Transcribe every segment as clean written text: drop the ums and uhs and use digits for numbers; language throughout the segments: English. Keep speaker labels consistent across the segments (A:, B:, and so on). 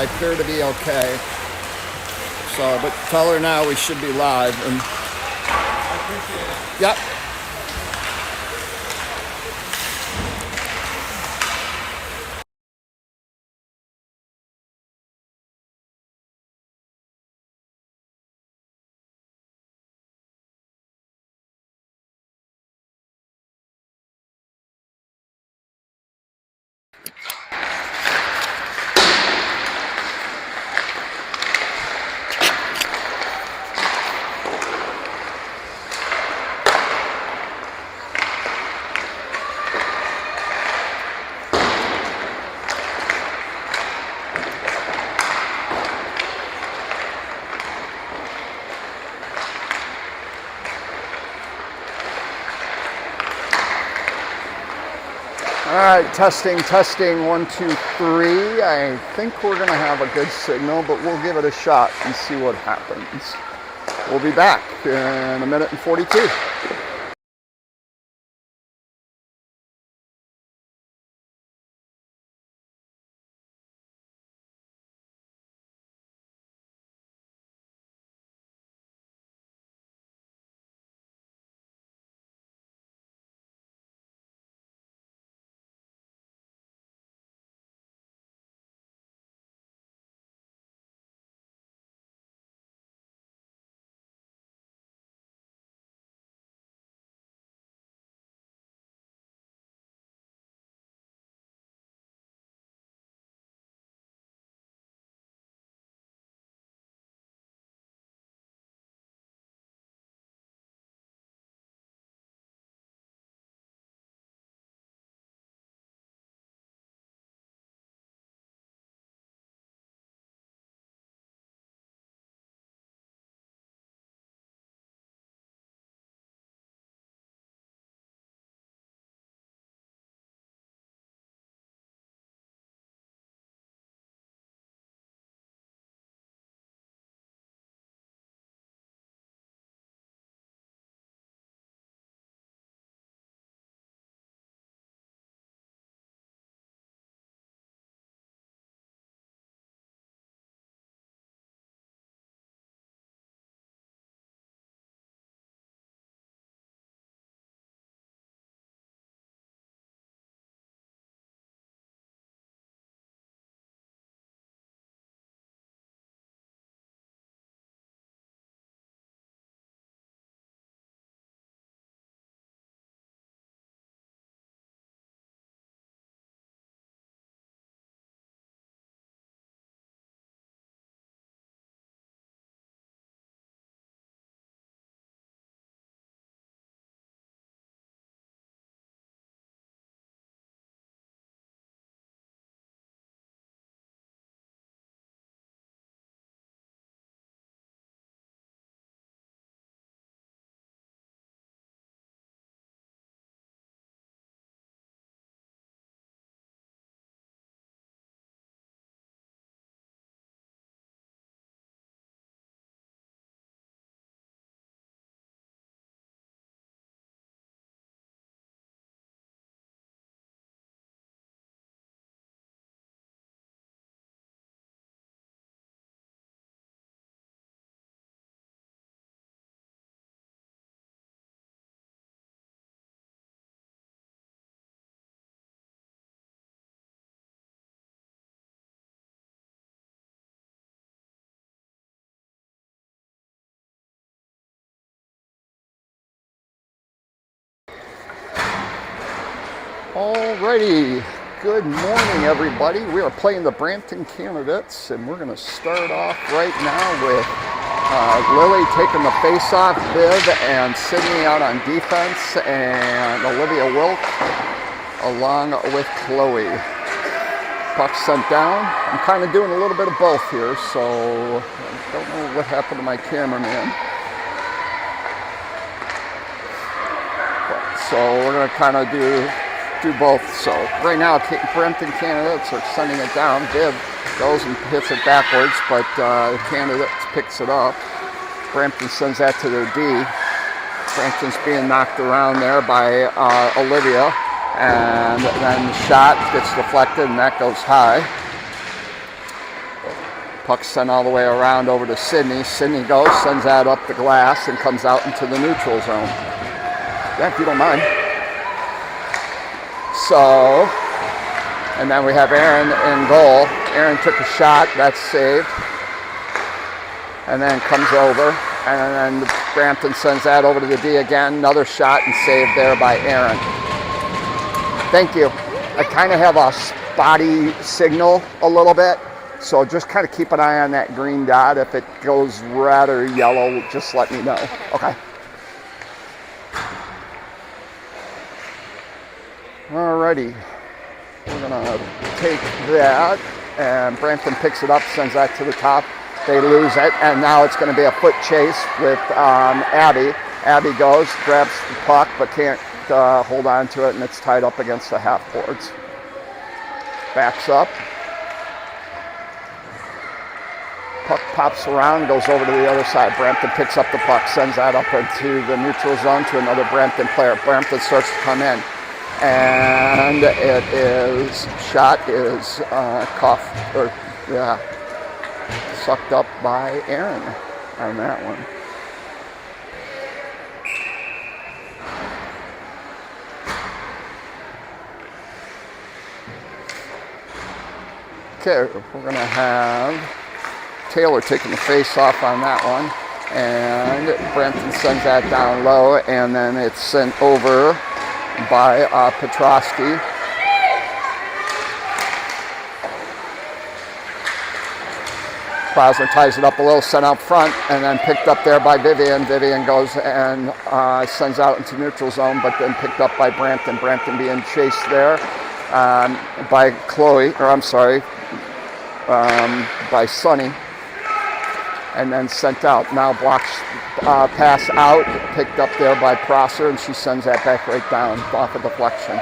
A: I appear to be okay. So, but tell her now we should be live. And yep. All right, testing, 1, 2, 3. I think we're gonna have a good signal, but we'll give it a shot and see what happens. We'll be back in a minute and 42. Alrighty, good morning everybody. We are playing the Brampton Canadetts, and we're going to start off right now with Lily taking the face-off, Viv and Sydney out on defense, and Olivia Wilk along with Chloe. Puck sent down. I'm kind of doing a little bit of both here, so I don't know what happened to my cameraman. So we're going to kind of do both. So right now Brampton Canadetts are sending it down. Viv goes and hits it backwards, but Canadetts picks it up. Brampton sends that to their D. Brampton's being knocked around there by Olivia, and then the shot gets deflected and that goes high. Puck sent all the way around over to Sydney. Sydney goes, sends that up the glass, and comes out into the neutral zone. Yeah, if you don't mind. So, and then we have Aaron in goal. Aaron took a shot, that's saved. And then comes over, and then Brampton sends that over to the D again. Another shot and saved there by Aaron. Thank you. I kind of have a spotty signal a little bit, so just kind of keep an eye on that green dot. If it goes red or yellow, just let me know. Okay. Alrighty. We're going to take that, and Brampton picks it up, sends that to the top. They lose it, and now it's going to be a foot chase with Abby. Abby goes, grabs the puck, but can't hold on to it, and it's tied up against the half boards. Backs up. Puck pops around, goes over to the other side. Brampton picks up the puck, sends that up into the neutral zone to another Brampton player. Brampton starts to come in, and it is, shot is sucked up by Aaron on that one. Okay, we're going to have Taylor taking the face off on that one, and Brampton sends that down low, and then it's sent over by Petrosky. Krasner ties it up a little, sent out front, and then picked up there by Vivian. Vivian goes and sends out into neutral zone, but then picked up by Brampton. Brampton being chased there by by Sunny, and then sent out. Now blocks pass out, picked up there by Prosser, and she sends that back right down off a deflection.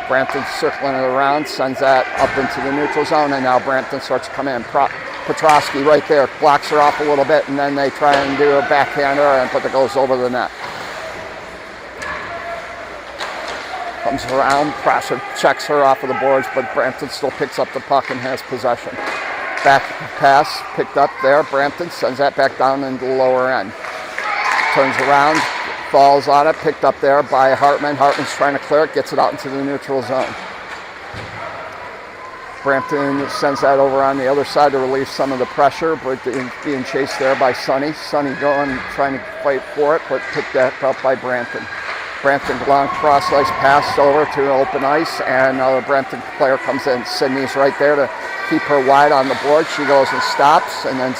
A: Brampton circling it around, sends that up into the neutral zone, and now Brampton starts to come in. Petrosky right there, blocks her off a little bit, and then they try and do a backhander, but it goes over the net. Comes around, Prosser checks her off of the boards, but Brampton still picks up the puck and has possession. Back pass, picked up there, Brampton sends that back down into the lower end. Turns around, falls on it, picked up there by Hartman. Hartman's trying to clear it, gets it out into the neutral zone. Brampton sends that over on the other side to relieve some of the pressure, but being chased there by Sunny. Sunny going, trying to fight for it, but picked that up by Brampton. Brampton long cross ice pass over to open ice, and another Brampton player comes in. Sydney's right there to keep her wide on the board. She goes and stops, and then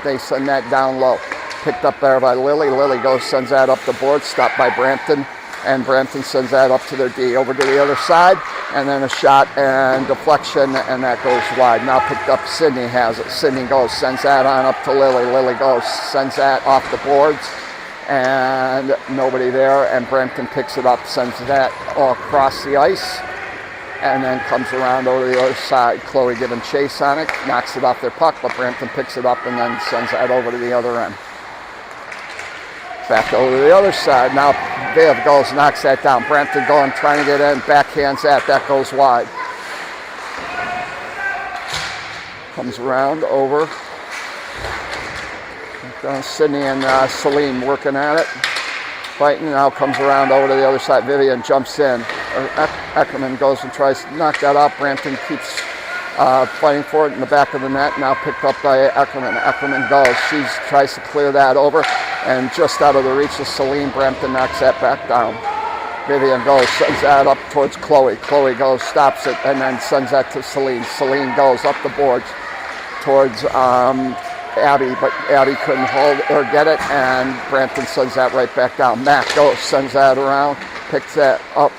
A: they send that down low. Picked up there by Lily. Lily goes, sends that up the board, stopped by Brampton, and Brampton sends that up to their D. Over to the other side, and then a shot and deflection, and that goes wide. Now picked up, Sydney has it. Sydney goes, sends that on up to Lily. Lily goes, sends that off the boards, and nobody there, and Brampton picks it up, sends that all across the ice, and then comes around over to the other side. Chloe giving chase on it, knocks it off their puck, but Brampton picks it up and then sends that over to the other end. Back over to the other side. Now Viv goes, knocks that down. Brampton going, trying to get in, backhands that goes wide. Comes around over. Sydney and Celine working at it. Fighting, now comes around over to the other side. Vivian jumps in. Eckerman goes and tries to knock that out. Brampton keeps fighting for it in the back of the net. Now picked up by Eckerman. Eckerman goes. She tries to clear that over. And just out of the reach of Celine, Brampton knocks that back down. Vivian goes, sends that up towards Chloe. Chloe goes, stops it, and then sends that to Celine. Celine goes up the boards towards Abby, but Abby couldn't hold or get it, and Brampton sends that right back down. Matt goes, sends that around, picks that up,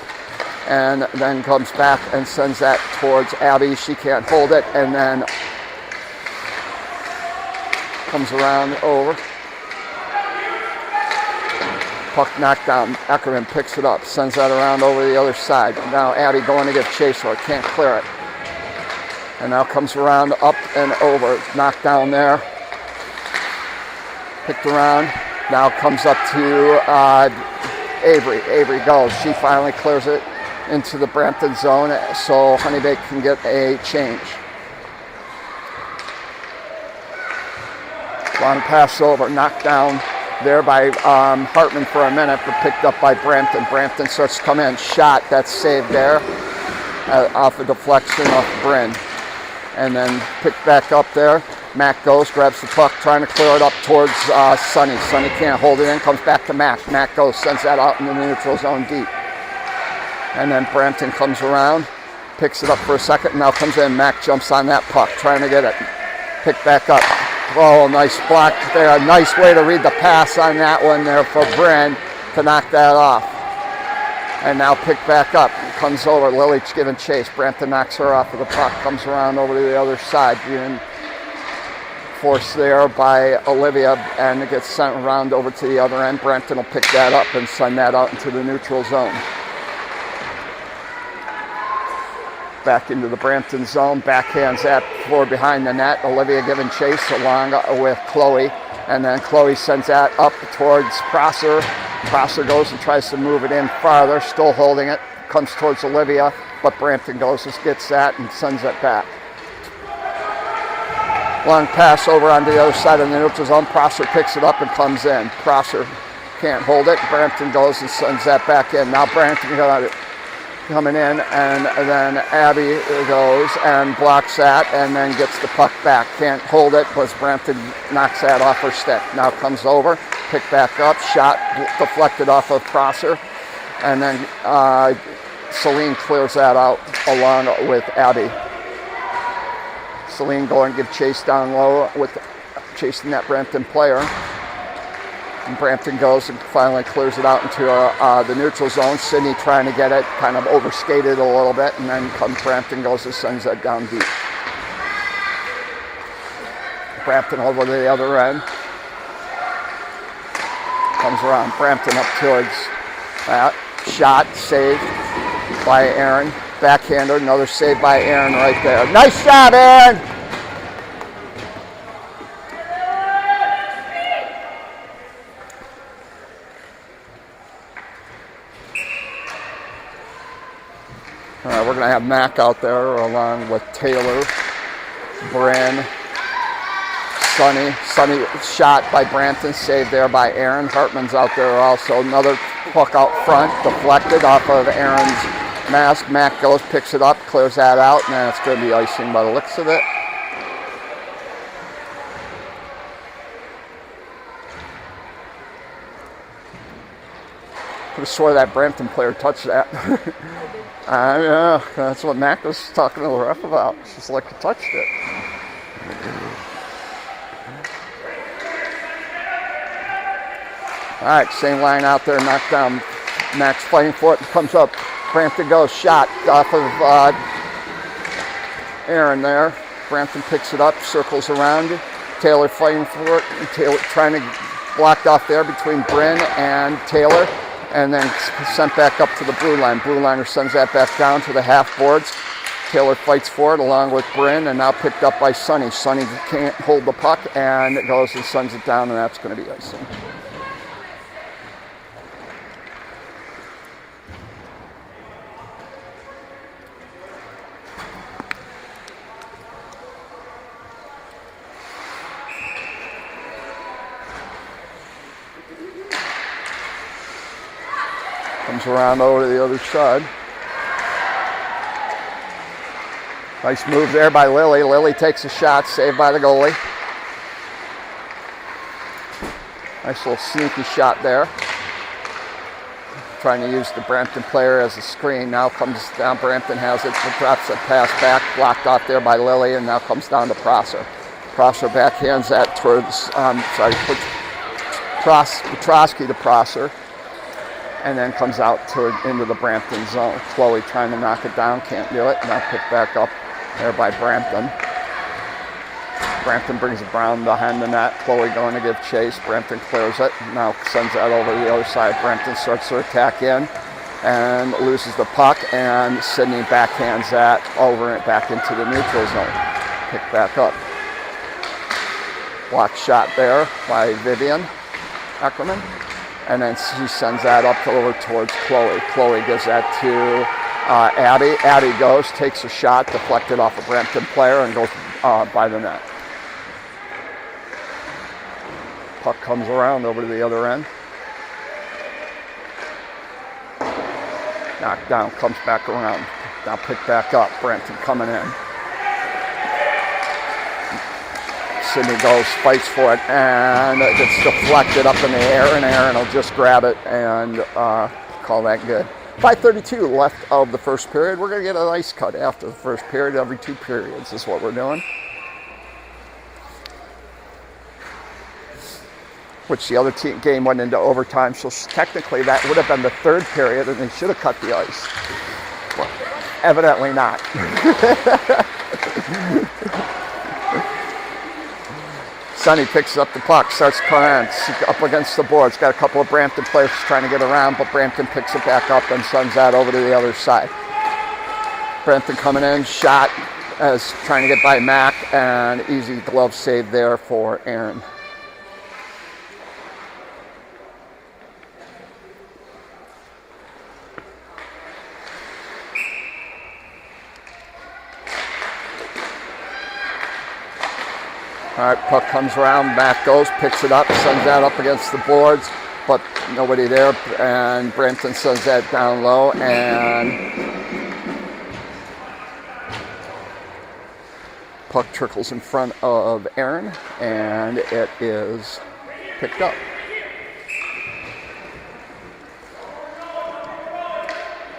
A: and then comes back and sends that towards Abby. She can't hold it, and then comes around over. Puck knocked down. Eckerman picks it up, sends that around over the other side. Now Abby going to get chased for it, can't clear it. And now comes around up and over, knocked down there. Picked around, now comes up to Avery. Avery goes, she finally clears it into the Brampton zone, so Honeybaked can get a change. Long pass over, knocked down there by Hartman for a minute, but picked up by Brampton. Brampton starts to come in, shot, that's saved there, off a deflection off Bryn. And then picked back up there. Mac goes, grabs the puck, trying to clear it up towards Sonny. Sonny can't hold it in, comes back to Mac. Mac goes, sends that out in the neutral zone deep. And then Brampton comes around, picks it up for a second, and now comes in. Mac jumps on that puck, trying to get it. Picked back up. Oh, nice block there. A nice way to read the pass on that one there for Bryn to knock that off. And now picked back up. Comes over. Lily's giving chase. Brampton knocks her off of the puck. Comes around over to the other side. Being forced there by Olivia, and it gets sent around over to the other end. Brampton will pick that up and send that out into the neutral zone. Back into the Brampton zone, backhands that floor behind the net. Olivia giving chase along with Chloe, and then Chloe sends that up towards Prosser. Prosser goes and tries to move it in farther, still holding it, comes towards Olivia, but Brampton goes and gets that and sends it back. Long pass over onto the other side of the neutral zone. Prosser picks it up and comes in. Prosser can't hold it. Brampton goes and sends that back in. Now Brampton got it coming in, and then Abby goes and blocks that and then gets the puck back. Can't hold it, but Brampton knocks that off her stick. Now comes over, picked back up, shot deflected off of Prosser, and then Celine clears that out along with Abby. Celine going to give chase down low with chasing that Brampton player. And Brampton goes and finally clears it out into the neutral zone. Sydney trying to get it, kind of overskated a little bit, and then Brampton goes and sends that down deep. Brampton over to the other end. Comes around. Brampton up towards that. Shot, saved by Aaron. Backhander, another save by Aaron right there. Nice shot, Aaron! All right, we're going to have Mac out there along with Taylor, Bryn, Sonny. Sonny shot by Brampton, saved there by Aaron. Hartman's out there also. Another puck out front, deflected off of Aaron's mask. Mac goes, picks it up, clears that out, and then it's going to be icing by the looks of it. Could have swore that Brampton player touched that. Yeah, that's what Mac was talking to the ref about. She's like, he touched it. All right, same line out there, knocked down. Mac's fighting for it, comes up. Brampton goes, shot off of Aaron there. Brampton picks it up, circles around. Taylor fighting for it. Taylor trying to blocked off there between Bryn and Taylor, and then sent back up to the blue line. Blue liner sends that back down to the half boards. Taylor fights for it along with Bryn, and now picked up by Sonny. Sonny can't hold the puck, and it goes and sends it down, and that's going to be icing. Comes around over to the other side. Nice move there by Lily. Lily takes a shot, saved by the goalie. Nice little sneaky shot there. Trying to use the Brampton player as a screen. Now comes down, Brampton has it, drops a pass back, blocked off there by Lily, and now comes down to Prosser. Prosser backhands that towards, Petrosky to Prosser. And then comes out into the Brampton zone. Chloe trying to knock it down, can't do it. Now picked back up there by Brampton. Brampton brings it Brown behind the net. Chloe going to give chase. Brampton clears it. Now sends that over to the other side. Brampton starts to attack in and loses the puck. And Sydney backhands that over and back into the neutral zone. Picked back up. Block shot there by Vivian Ackerman. And then she sends that up over towards Chloe. Chloe gives that to Abby. Abby goes, takes a shot, deflected off a Brampton player, and goes by the net. Puck comes around over to the other end. Knocked down, comes back around. Now picked back up. Brampton coming in. Sidney goes, fights for it, and it gets deflected up in the air, and Aaron will just grab it and call that good. 5:32 left of the first period. We're going to get an ice cut after the first period. Every 2 periods is what we're doing. Which the other game went into overtime, so technically that would have been the 3rd period, and they should have cut the ice. Well, evidently not. Sonny picks up the puck, starts coming up against the boards. Got a couple of Brampton players trying to get around, but Brampton picks it back up and sends that over to the other side. Brampton coming in, shot as trying to get by Mac, and easy glove save there for Aaron. All right, puck comes around, Mac goes, picks it up, sends that up against the boards, but nobody there, and Brampton sends that down low, and puck trickles in front of Aaron, and it is picked up.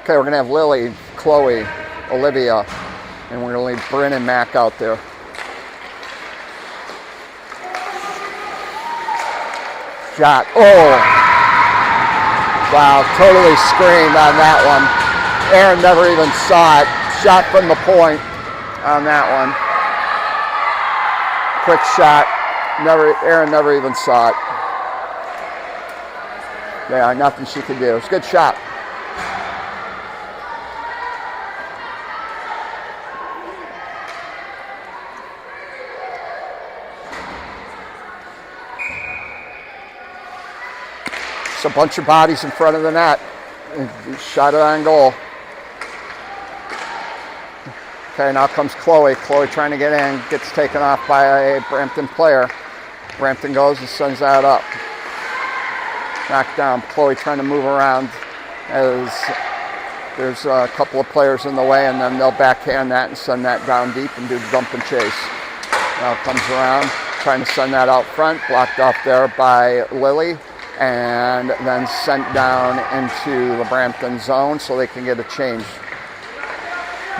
A: Okay, we're going to have Lily, Chloe, Olivia, and we're going to leave Bryn and Mac out there. Shot. Oh! Wow, totally screamed on that one. Aaron never even saw it. Shot from the point on that one. Quick shot. Aaron never even saw it. Yeah, nothing she could do. It's a good shot. It's a bunch of bodies in front of the net. Shot it on goal. Okay, now comes Chloe. Chloe trying to get in, gets taken off by a Brampton player. Brampton goes and sends that up. Knocked down. Chloe trying to move around as there's a couple of players in the way, and then they'll backhand that and send that down deep and do the dump and chase. Now comes around, trying to send that out front, blocked off there by Lily, and then sent down into the Brampton zone so they can get a change.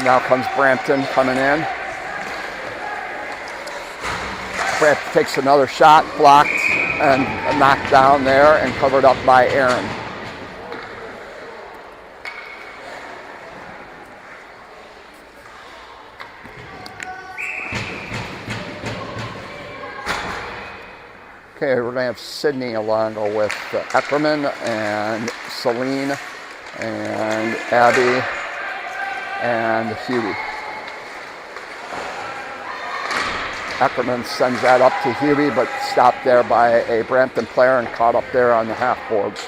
A: Now comes Brampton coming in. Brampton takes another shot, blocked and knocked down there and covered up by Aaron. Okay, we're going to have Sydney along with Eckerman and Celine and Abby and Huey. Eckerman sends that up to Huey, but stopped there by a Brampton player and caught up there on the half boards.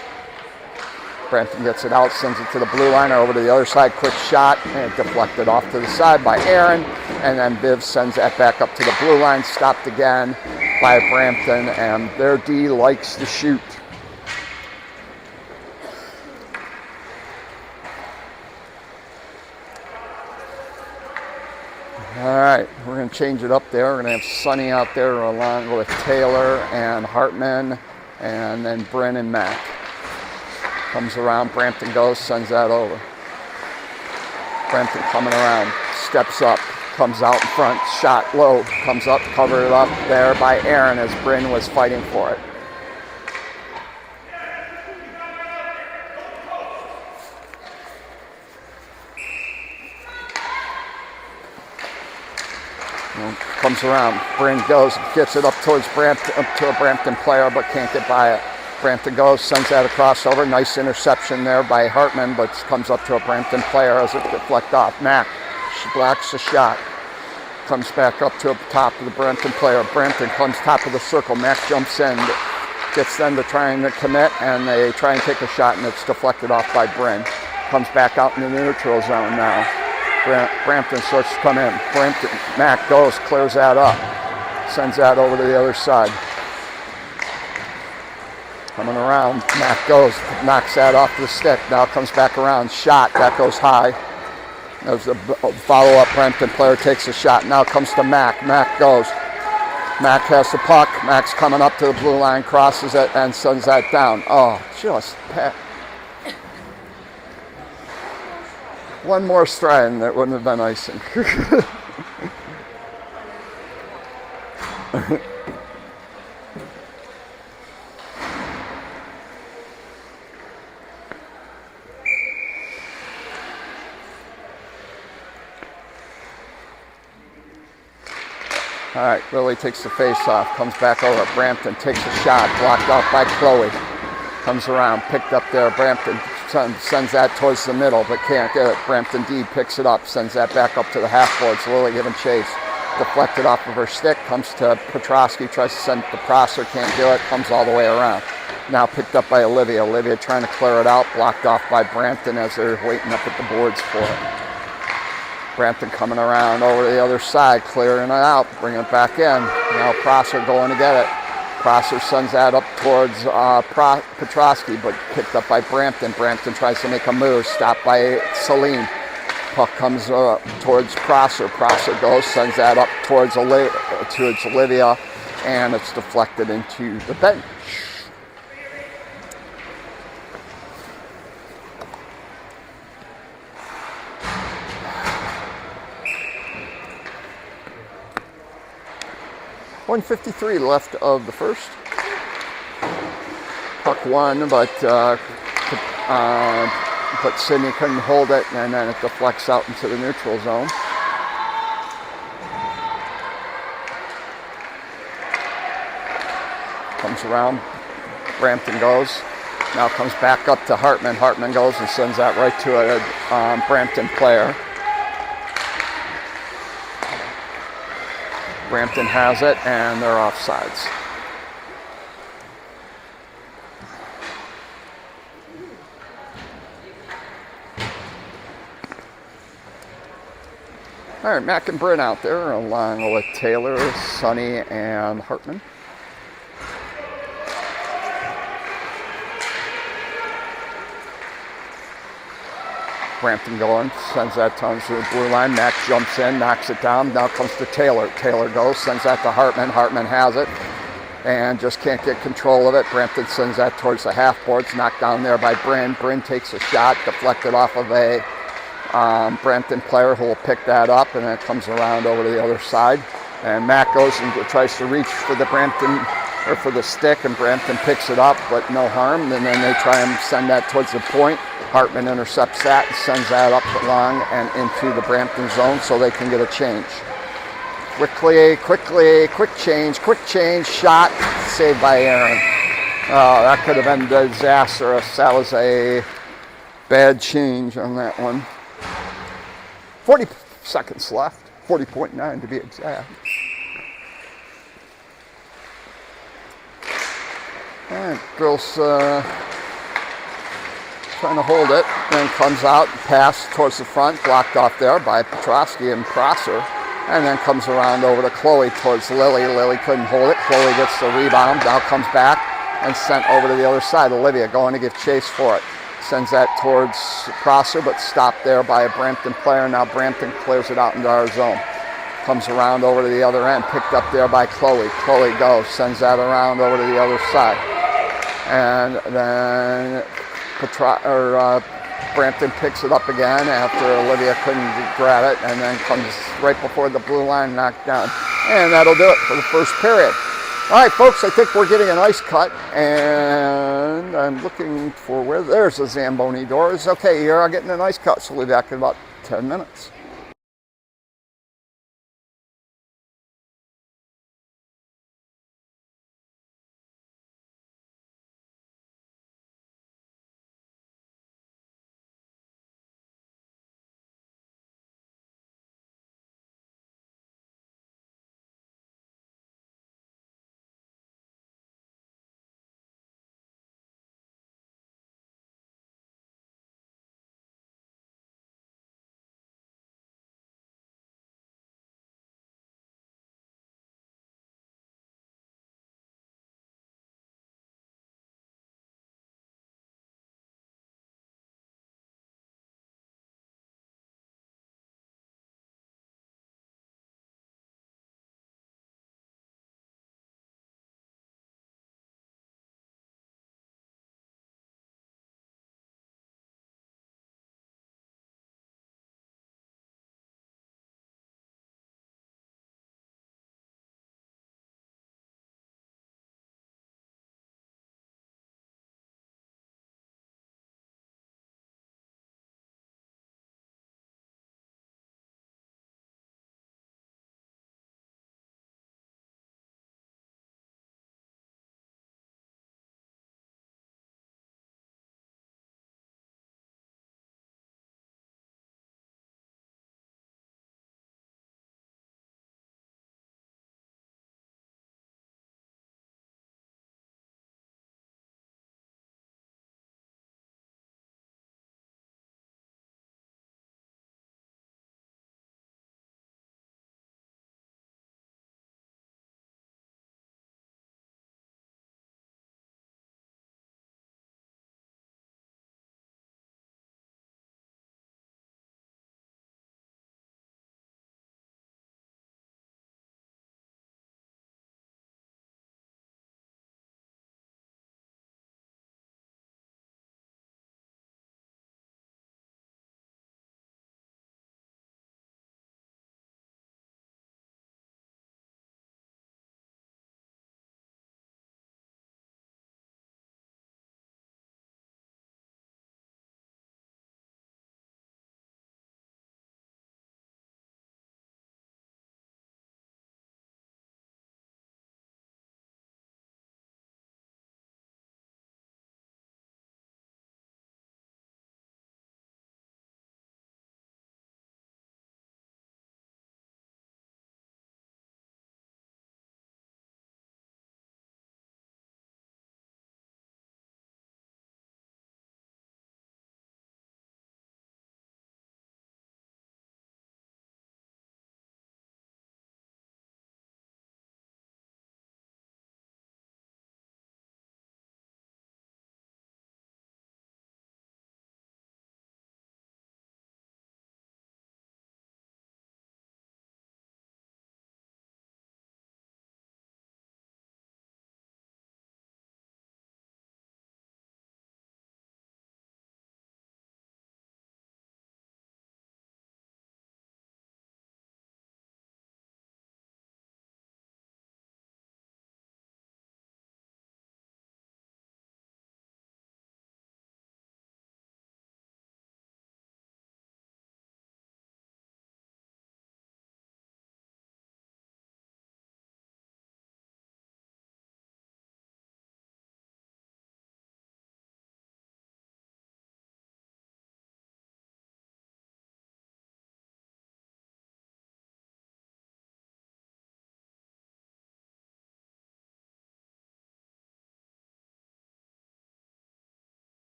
A: Brampton gets it out, sends it to the blue line or over to the other side, quick shot, and it deflected off to the side by Aaron, and then Viv sends that back up to the blue line, stopped again by Brampton, and their D likes to shoot. All right, we're going to change it up there. We're going to have Sonny out there along with Taylor and Hartman, and then Bryn and Mac. Comes around, Brampton goes, sends that over. Brampton coming around, steps up, comes out in front, shot low, comes up, covered up there by Aaron as Bryn was fighting for it. Comes around, Bryn goes, gets it up towards Brampton, up to a Brampton player, but can't get by it. Brampton goes, sends that across over, nice interception there by Hartman, but comes up to a Brampton player as it deflects off. Mac blocks the shot, comes back up to the top of the Brampton player. Brampton comes top of the circle, Mac jumps in, gets them to try and commit, and they try and take a shot, and it's deflected off by Bryn. Comes back out in the neutral zone now. Brampton starts to come in. Brampton, Mac goes, clears that up, sends that over to the other side. Coming around, Mac goes, knocks that off the stick. Now comes back around, shot, that goes high. There's the follow-up. Brampton player takes a shot. Now comes to Mac. Mac goes. Mac has the puck. Mac's coming up to the blue line, crosses it, and sends that down. Oh, just one more stride, and that wouldn't have been icing. All right, Lily takes the face-off, comes back over. Brampton takes a shot, blocked off by Chloe. Comes around, picked up there. Brampton sends that towards the middle, but can't get it. Brampton D picks it up, sends that back up to the half boards. Lily giving chase. Deflected off of her stick, comes to Petrosky, tries to send it to Prosser, can't do it, comes all the way around. Now picked up by Olivia. Olivia trying to clear it out, blocked off by Brampton as they're waiting up at the boards for it. Brampton coming around over to the other side, clearing it out, bringing it back in. Now Prosser going to get it. Prosser sends that up towards Petrosky, but picked up by Brampton. Brampton tries to make a move, stopped by Celine. Puck comes towards Prosser. Prosser goes, sends that up towards Olivia, and it's deflected into the bench. .153 left of the first. Puck won, but Sydney couldn't hold it, and then it deflects out into the neutral zone. Comes around, Brampton goes. Now comes back up to Hartman. Hartman goes and sends that right to a Brampton player. Brampton has it, and they're offsides. All right, Mac and Bryn out there along with Taylor, Sonny, and Hartman. Brampton going, sends that to the blue line. Mac jumps in, knocks it down. Now comes to Taylor. Taylor goes, sends that to Hartman. Hartman has it and just can't get control of it. Brampton sends that towards the half boards, knocked down there by Bryn. Bryn takes a shot, deflected off of a Brampton player who will pick that up, and then it comes around over to the other side. And Mac goes and tries to reach for the Brampton, or for the stick, and Brampton picks it up, but no harm. And then they try and send that towards the point. Hartman intercepts that and sends that up along and into the Brampton zone so they can get a change. Quick change, shot, saved by Aaron. Oh, that could have been disastrous. That was a bad change on that one. 40 seconds left, 40.9 to be exact. All right, girls trying to hold it, then comes out, pass towards the front, blocked off there by Petrosky and Prosser, and then comes around over to Chloe towards Lily. Lily couldn't hold it. Chloe gets the rebound, now comes back and sent over to the other side. Olivia going to give chase for it. Sends that towards Prosser, but stopped there by a Brampton player. Now Brampton clears it out into our zone. Comes around over to the other end, picked up there by Chloe. Chloe goes, sends that around over to the other side. And then Brampton picks it up again after Olivia couldn't grab it, and then comes right before the blue line, knocked down. And that'll do it for the first period. All right, folks, I think we're getting an ice cut, and I'm looking for where there's the Zamboni doors. Okay, here I'm getting an ice cut, so we'll be back in about 10 minutes.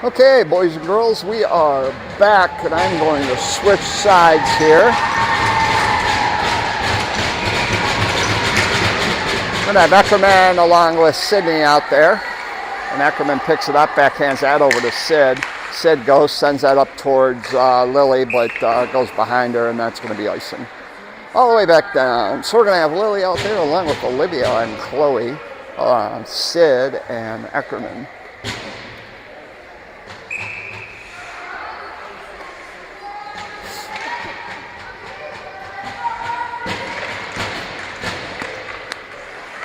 A: Okay, boys and girls, we are back, and I'm going to switch sides here. I'm going to have Eckerman along with Sydney out there. And Eckerman picks it up, backhands that over to Sid. Sid goes, sends that up towards Lily, but goes behind her, and that's going to be icing. All the way back down. So we're going to have Lily out there along with Olivia and Chloe, Sid and Eckerman.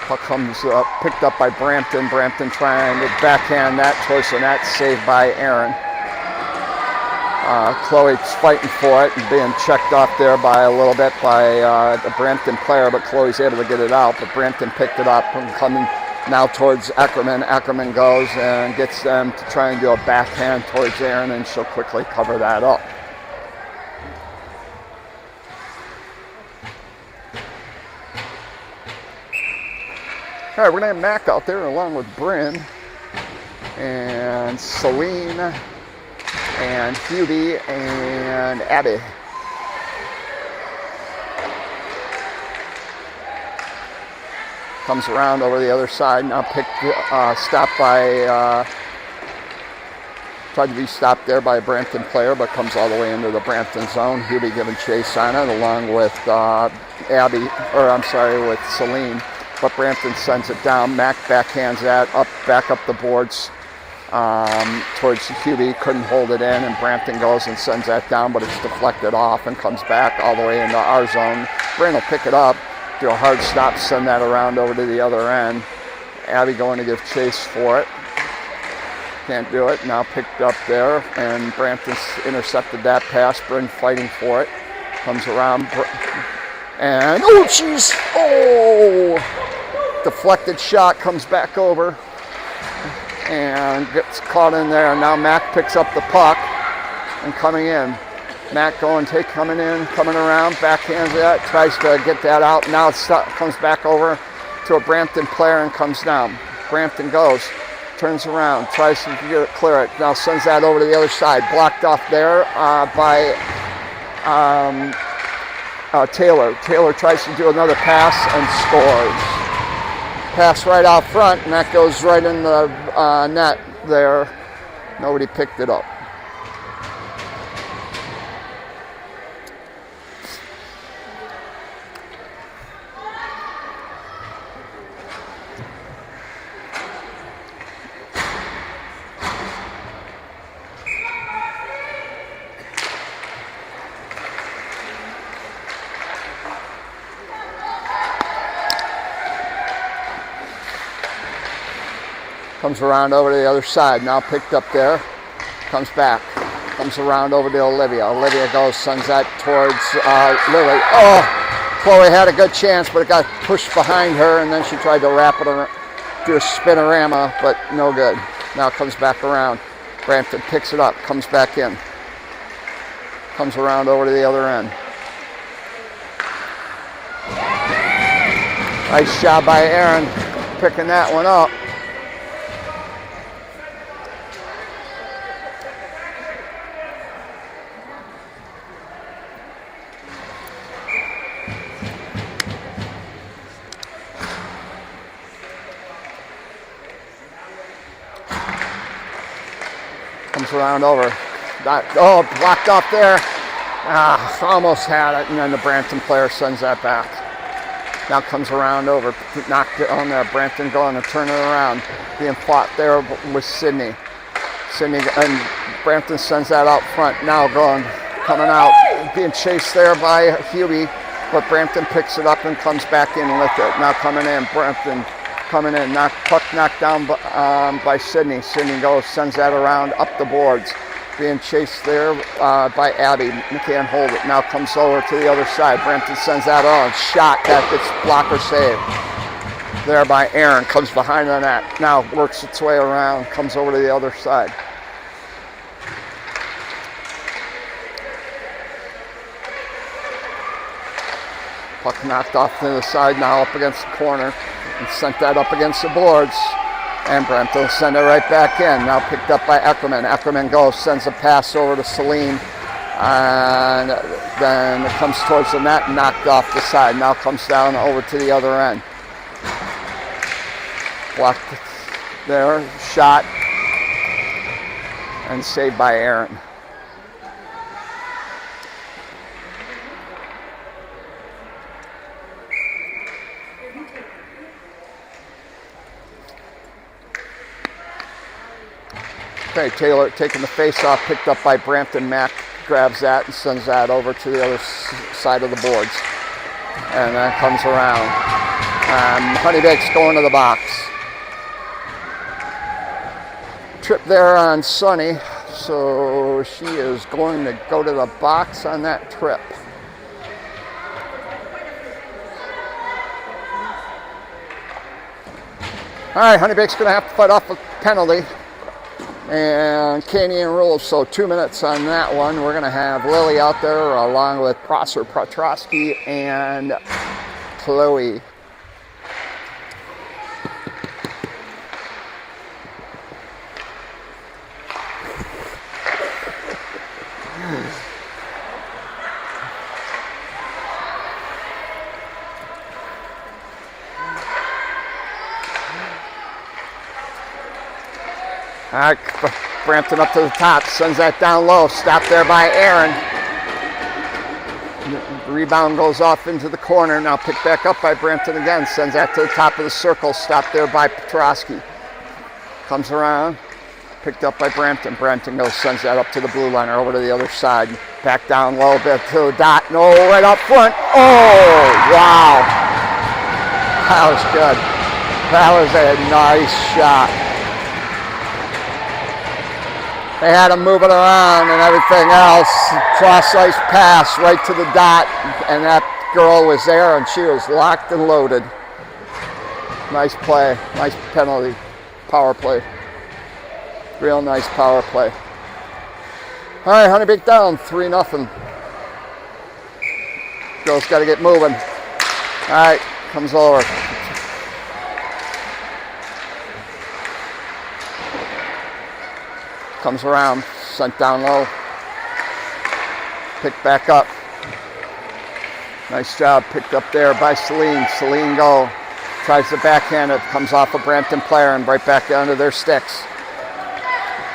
A: Puck comes up, picked up by Brampton. Brampton trying to backhand that towards the net, saved by Aaron. Chloe's fighting for it and being checked off there by a little bit by the Brampton player, but Chloe's able to get it out. But Brampton picked it up and coming now towards Eckerman. Eckerman goes and gets them to try and do a backhand towards Aaron, and she'll quickly cover that up. All right, we're going to have Mac out there along with Bryn and Celine and Hubie and Abby. Comes around over the other side, now stopped by, tried to be stopped there by a Brampton player, but comes all the way into the Brampton zone. Hubie giving chase on it along with with Celine. But Brampton sends it down. Mac backhands that back up the boards towards Hubie. Couldn't hold it in, and Brampton goes and sends that down, but it's deflected off and comes back all the way into our zone. Bryn will pick it up, do a hard stop, send that around over to the other end. Abby going to give chase for it. Can't do it. Now picked up there, and Brampton's intercepted that pass. Bryn fighting for it. Comes around, and oh, jeez! Oh! Deflected shot, comes back over and gets caught in there. Now Mac picks up the puck and coming in. Mac coming around, backhands that, tries to get that out. Now it comes back over to a Brampton player and comes down. Brampton goes, turns around, tries to clear it. Now sends that over to the other side. Blocked off there by Taylor. Taylor tries to do another pass and scores. Pass right out front, and that goes right in the net there. Nobody picked it up. Comes around over to the other side, now picked up there, comes back, comes around over to Olivia. Olivia goes, sends that towards Lily. Oh, Chloe had a good chance, but it got pushed behind her, and then she tried to wrap it around, do a spinorama, but no good. Now comes back around. Brampton picks it up, comes back in. Comes around over to the other end. Nice job by Aaron, picking that one up. Comes around over. Blocked off there. Almost had it, and then the Brampton player sends that back. Now comes around over. Knocked it on there. Brampton going to turn it around. Being fought there with Sydney. Sydney and Brampton sends that out front. Now coming out. Being chased there by Hubie, but Brampton picks it up and comes back in with it. Now coming in. Brampton coming in, puck knocked down by Sydney. Sydney goes, sends that around up the boards. Being chased there by Abby. Can't hold it. Now comes over to the other side. Brampton sends that on. Shot that gets blocker saved. There by Aaron. Comes behind the net. Now works its way around. Comes over to the other side. Puck knocked off to the side, now up against the corner, and sent that up against the boards. And Brampton will send it right back in. Now picked up by Eckerman. Eckerman goes, sends a pass over to Celine. And then it comes towards the net, knocked off the side. Now comes down over to the other end. Blocked there, shot, and saved by Aaron. Okay, Taylor taking the face-off, picked up by Brampton. Mack grabs that and sends that over to the other side of the boards. And that comes around. Honeybaked's going to the box. Trip there on Sunny, so she is going to go to the box on that trip. All right, Honeybaked's going to have to fight off a penalty. And Canyon rules, so 2 minutes on that one. We're going to have Lily out there along with Prosser, Petrosky, and Chloe. All right, Brampton up to the top, sends that down low, stopped there by Aaron. The rebound goes off into the corner, now picked back up by Brampton again, sends that to the top of the circle, stopped there by Petrosky. Comes around, picked up by Brampton. Brampton goes, sends that up to the blue liner, over to the other side. Back down low, bit to the dot, no, right up front. Oh, wow. That was good. That was a nice shot. They had him moving around and everything else. Cross-ice pass right to the dot, and that girl was there, and she was locked and loaded. Nice play, nice penalty, power play. Real nice power play. All right, Honeybaked down, 3-0. Girls got to get moving. All right, comes over. Comes around, sent down low, picked back up. Nice job, picked up there by Celine. Celine go, tries to backhand it, comes off a Brampton player and right back under their sticks.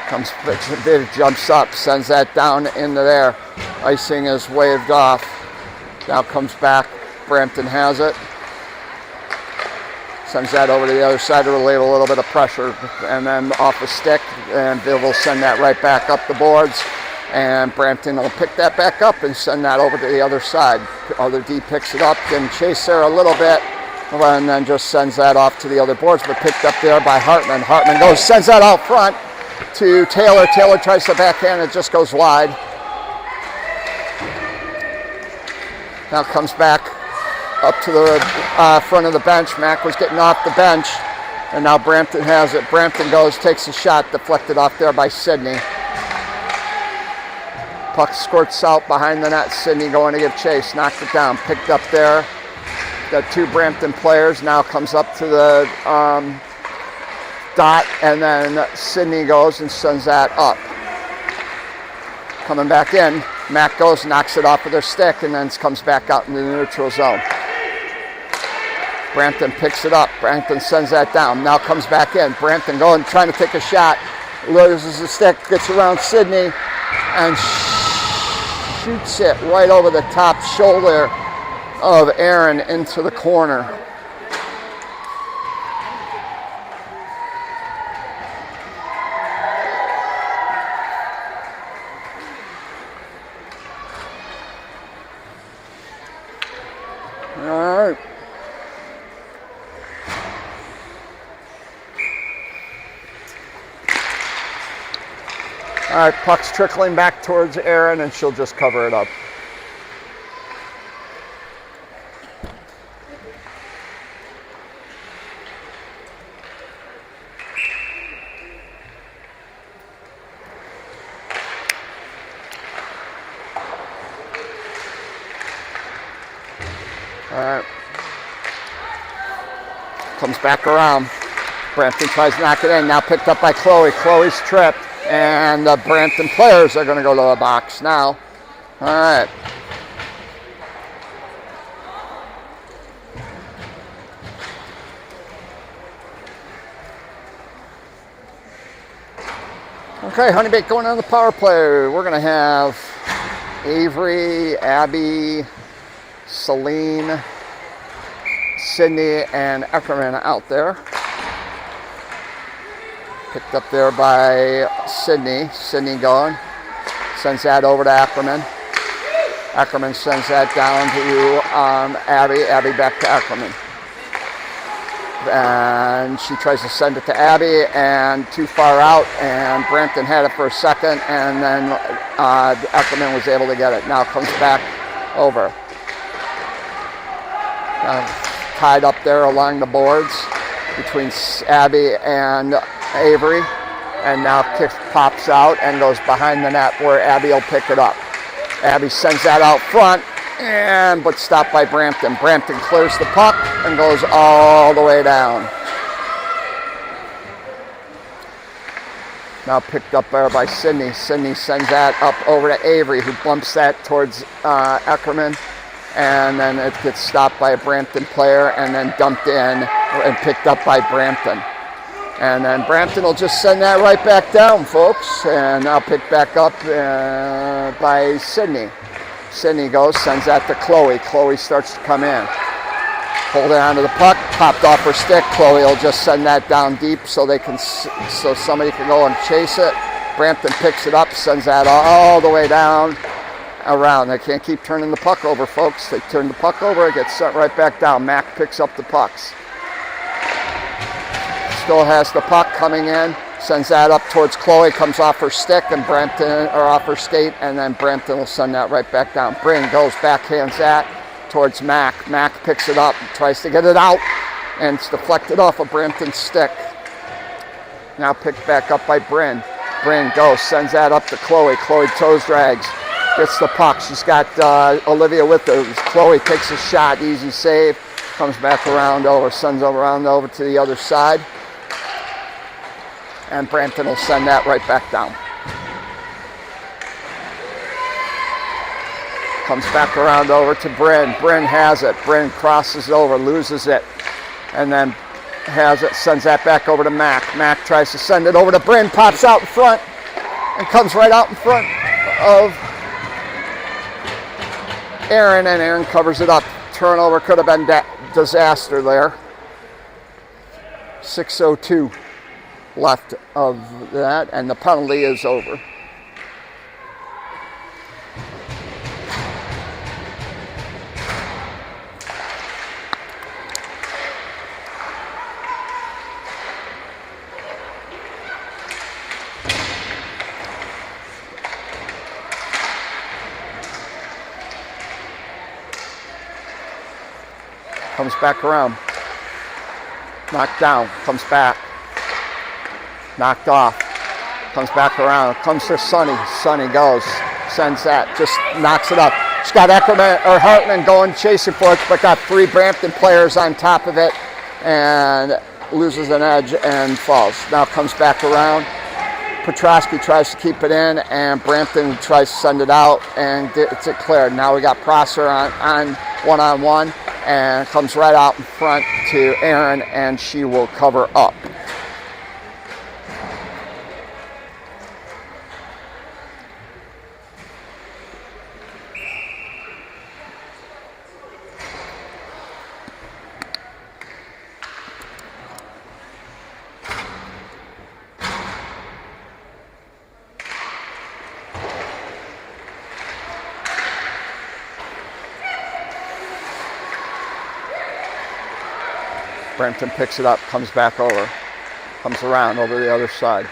A: Comes, jumps up, sends that down into there. Icing is waved off. Now comes back, Brampton has it. Sends that over to the other side to relieve a little bit of pressure, and then off a stick, and Bill will send that right back up the boards, and Brampton will pick that back up and send that over to the other side. Other D picks it up and chase there a little bit, and then just sends that off to the other boards, but picked up there by Hartman. Hartman goes, sends that out front to Taylor. Taylor tries to backhand, it just goes wide. Now comes back up to the front of the bench. Mack was getting off the bench, and now Brampton has it. Brampton goes, takes a shot, deflected off there by Sydney. Puck squirts out behind the net. Sydney going to give chase, knocked it down, picked up there. Got two Brampton players, now comes up to the dot, and then Sydney goes and sends that up. Coming back in, Mack goes, knocks it off with their stick, and then comes back out in the neutral zone. Brampton picks it up. Brampton sends that down. Now comes back in. Brampton going, trying to take a shot. Loses the stick, gets around Sydney, and shoots it right over the top shoulder of Aaron into the corner. All right. All right, puck's trickling back towards Aaron, and she'll just cover it up. All right. Comes back around. Brampton tries to knock it in. Now picked up by Chloe. Chloe's tripped. And the Brampton players are going to go to the box now. All right. Okay, Honeybaked going on the power play. We're going to have Avery, Abby, Celine, Sydney, and Eckerman out there. Picked up there by Sydney. Sydney going. Sends that over to Ackerman. Ackerman sends that down to Abby. Abby back to Ackerman. And she tries to send it to Abby, and too far out, and Brampton had it for a second, and then Ackerman was able to get it. Now comes back over. Tied up there along the boards between Abby and Avery, and now pops out and goes behind the net where Abby will pick it up. Abby sends that out front, but stopped by Brampton. Brampton clears the puck and goes all the way down. Now picked up there by Sydney. Sydney sends that up over to Avery, who bumps that towards Eckerman, and then it gets stopped by a Brampton player and then dumped in and picked up by Brampton. And then Brampton will just send that right back down, folks, and now picked back up by Sydney. Sydney goes, sends that to Chloe. Chloe starts to come in. Holding onto the puck, popped off her stick. Chloe will just send that down deep so somebody can go and chase it. Brampton picks it up, sends that all the way down around. They can't keep turning the puck over, folks. They turn the puck over, it gets sent right back down. Mac picks up the pucks. Still has the puck coming in. Sends that up towards Chloe, comes off her stick and off her skate, and then Brampton will send that right back down. Bryn goes, backhands that towards Mac. Mac picks it up, tries to get it out, and it's deflected off of Brampton's stick. Now picked back up by Bryn. Bryn goes, sends that up to Chloe. Chloe toes drags, gets the puck. She's got Olivia with her. Chloe takes a shot, easy save, comes back around over, sends around over to the other side. And Brampton will send that right back down. Comes back around over to Bryn. Bryn has it. Bryn crosses over, loses it, and then has it, sends that back over to Mac. Mac tries to send it over to Bryn, pops out in front, and comes right out in front of Aaron, and Aaron covers it up. Turnover could have been disaster there. 6:02. Left of that, and the penalty is over. Comes back around. Knocked down, comes back. Knocked off, comes back around, comes to Sonny. Sonny goes, sends that, just knocks it up. She's got Hartman going, chasing for it, but got three Brampton players on top of it and loses an edge and falls. Now comes back around. Petrosky tries to keep it in, and Brampton tries to send it out, and it's cleared. Now we got Prosser on one-on-one, and comes right out in front to Aaron, and she will cover up. Brampton picks it up, comes back over, comes around over the other side.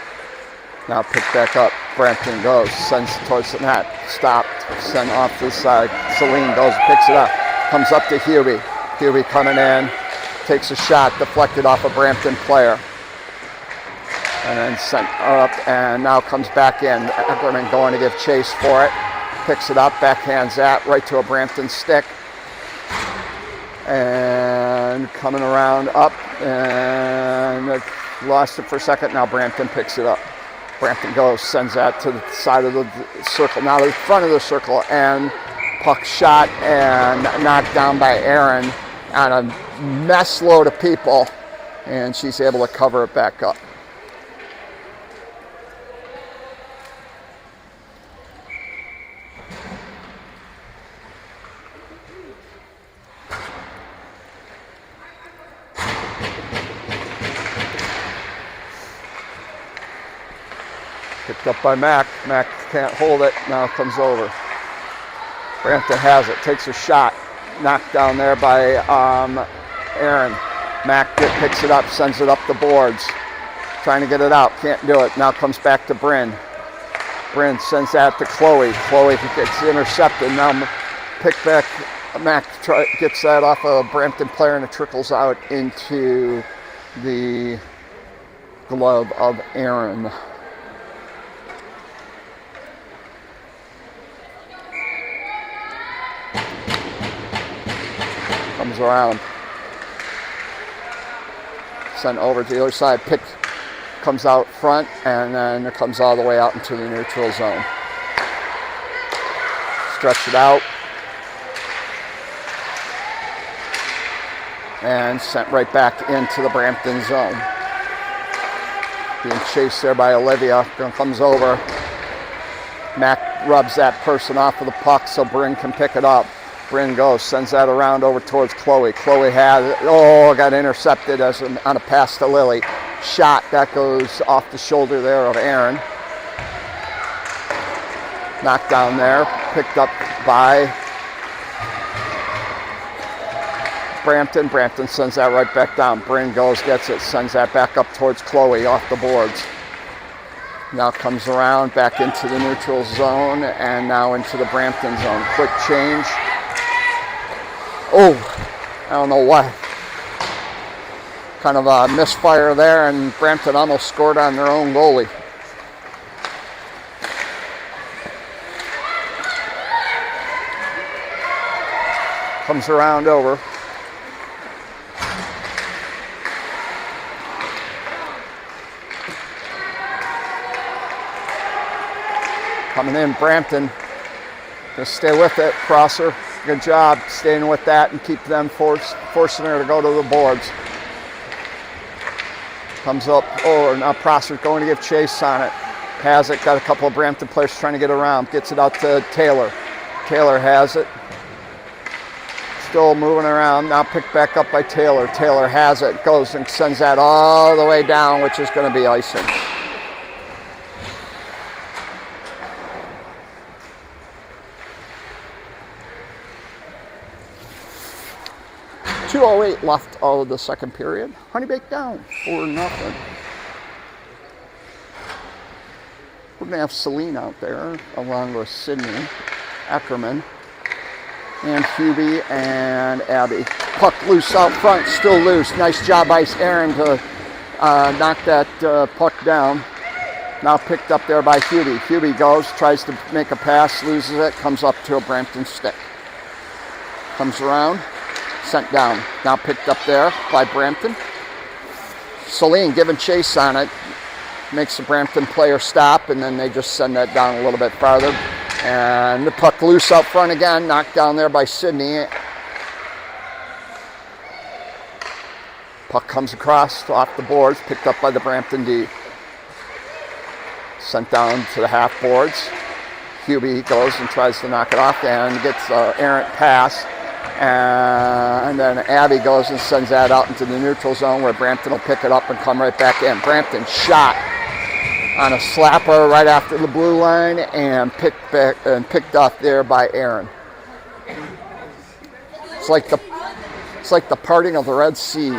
A: Now picked back up. Brampton goes, sends towards the net, stopped, sent off this side. Celine goes, picks it up, comes up to Huey. Huey coming in, takes a shot, deflected off a Brampton player. And then sent up, and now comes back in. Eckerman going to give chase for it. Picks it up, backhands that right to a Brampton stick. And coming around up, and lost it for a second. Now Brampton picks it up. Brampton goes, sends that to the side of the circle, now to the front of the circle, and puck shot and knocked down by Erin on a mess load of people, and she's able to cover it back up. Picked up by Mac. Mac can't hold it. Now comes over. Brampton has it. Takes a shot. Knocked down there by Aaron. Mac picks it up. Sends it up the boards. Trying to get it out. Can't do it. Now comes back to Bryn. Bryn sends that to Chloe. Chloe gets intercepted. Now pick back. Mac gets that off a Brampton player, and it trickles out into the glove of Aaron. Comes around, sent over to the other side, pick comes out front, and then it comes all the way out into the neutral zone. Stretch it out, and sent right back into the Brampton zone. Being chased there by Olivia, comes over. Mac rubs that person off of the puck so Bryn can pick it up. Bryn goes, sends that around over towards Chloe. Chloe has it. Oh, got intercepted on a pass to Lily. Shot, that goes off the shoulder there of Aaron. Knocked down there, picked up by Brampton. Brampton sends that right back down. Bryn goes, gets it, sends that back up towards Chloe off the boards. Now comes around back into the neutral zone and now into the Brampton zone. Quick change. Oh, I don't know what. Kind of a misfire there, and Brampton almost scored on their own goalie. Comes around over. Coming in, Brampton. Just stay with it, Prosser. Good job staying with that and keep them forcing her to go to the boards. Comes up, oh, now Prosser's going to give chase on it. Has it, got a couple of Brampton players trying to get around. Gets it out to Taylor. Taylor has it. Still moving around, now picked back up by Taylor. Taylor has it, goes and sends that all the way down, which is going to be icing. .208 left of the second period. Honeybaked down 4-0. We're going to have Celine out there along with Sydney Ackerman and Hubie and Abby. Puck loose out front, still loose. Nice job by Aaron to knock that puck down. Now picked up there by Hubie. Hubie goes, tries to make a pass, loses it, comes up to a Brampton stick. Comes around. Sent down. Now picked up there by Brampton. Celine giving chase on it. Makes the Brampton player stop, and then they just send that down a little bit farther. And the puck loose out front again. Knocked down there by Sydney. Puck comes across off the boards. Picked up by the Brampton D. Sent down to the half boards. Hubie goes and tries to knock it off and gets an errant pass. And then Abby goes and sends that out into the neutral zone where Brampton will pick it up and come right back in. Brampton shot on a slapper right after the blue line and picked off there by Aaron. It's like the parting of the Red Sea.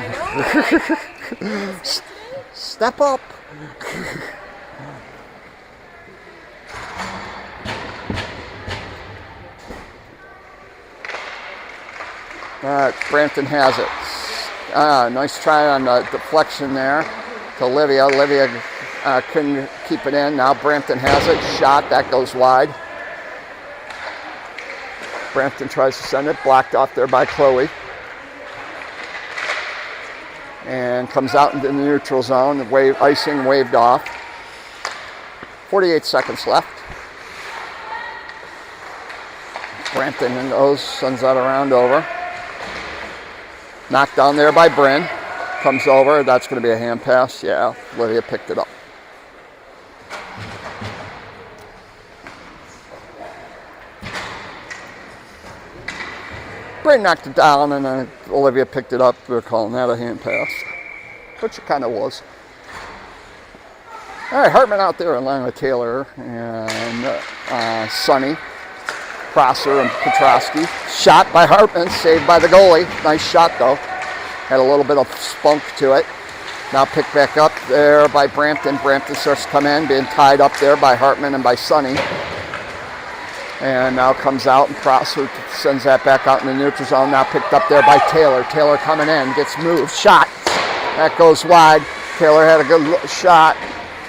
A: Step up. All right, Brampton has it. Nice try on the deflection there to Olivia. Olivia couldn't keep it in. Now Brampton has it. Shot, that goes wide. Brampton tries to send it. Blocked off there by Chloe. and comes out into the neutral zone. The icing waved off. 48 seconds left. Brampton goes, sends that around over. Knocked down there by Bryn. Comes over, that's going to be a hand pass. Yeah, Olivia picked it up. Bryn knocked it down, and then Olivia picked it up. We're calling that a hand pass, which it kind of was. All right, Hartman out there in line with Taylor and Sonny, Prosser, and Petrosky. Shot by Hartman, saved by the goalie. Nice shot, though. Had a little bit of spunk to it. Now picked back up there by Brampton. Brampton starts to come in, being tied up there by Hartman and by Sonny. And now comes out, and Prosser sends that back out in the neutral zone. Now picked up there by Taylor. Taylor coming in, gets moved, shot. That goes wide. Taylor had a good shot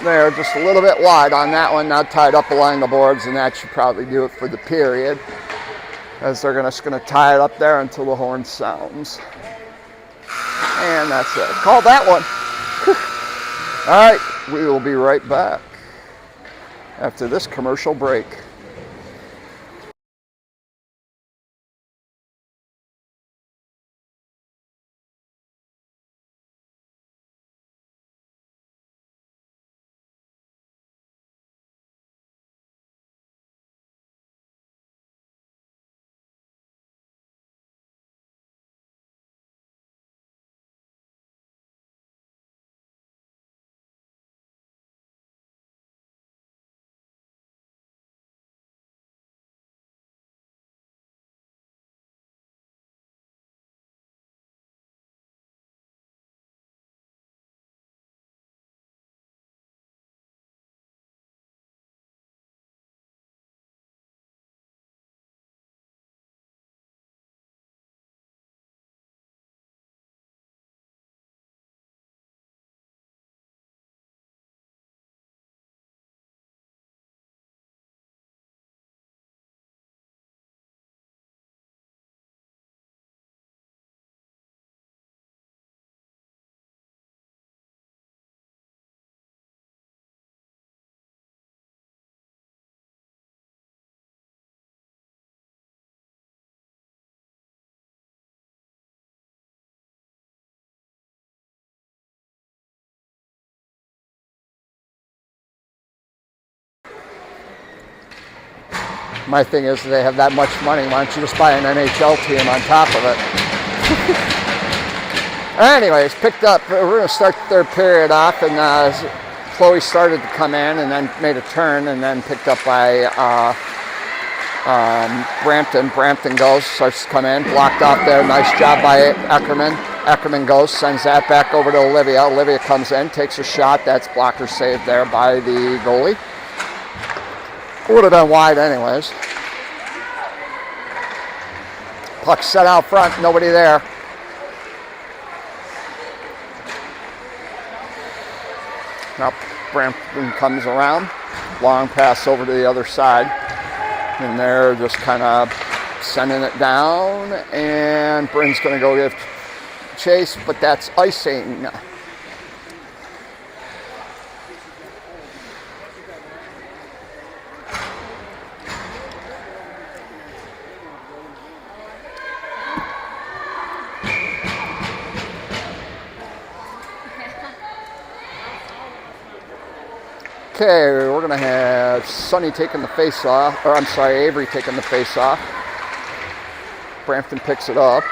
A: there, just a little bit wide on that one. Now tied up along the boards, and that should probably do it for the period, as they're just going to tie it up there until the horn sounds. And that's it. Call that one. All right, we will be right back after this commercial break. My thing is, they have that much money. Why don't you just buy an NHL team on top of it? Anyways, picked up. We're going to start the third period off, and Chloe started to come in and then made a turn, and then picked up by Brampton. Brampton goes, starts to come in, blocked off there. Nice job by Eckerman. Eckerman goes, sends that back over to Olivia. Olivia comes in, takes a shot. That's blocker saved there by the goalie. Would have been wide anyways. Puck set out front, nobody there. Now Brampton comes around, long pass over to the other side, and they're just kind of sending it down, and Bryn's going to go give chase, but that's icing. Okay, we're going to have Sonny taking the face off, or I'm sorry, Avery taking the face off. Brampton picks it up.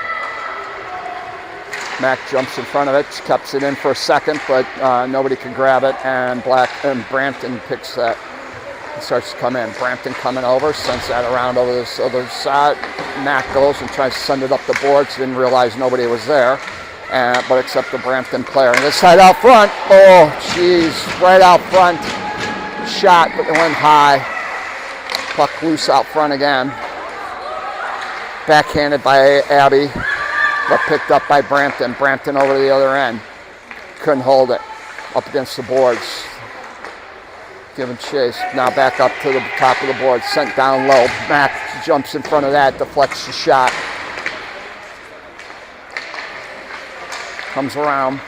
A: Mac jumps in front of it, keeps it in for a second, but nobody can grab it, and Brampton picks that. He starts to come in. Brampton coming over, sends that around over this other side. Mac goes and tries to send it up the boards, didn't realize nobody was there. But except the Brampton player. And this side out front, oh, jeez, right out front. Shot, but it went high. Puck loose out front again. Backhanded by Abby, but picked up by Brampton. Brampton over to the other end. Couldn't hold it. Up against the boards. Giving chase. Now back up to the top of the board. Sent down low. Mac jumps in front of that. Deflects the shot. Comes around.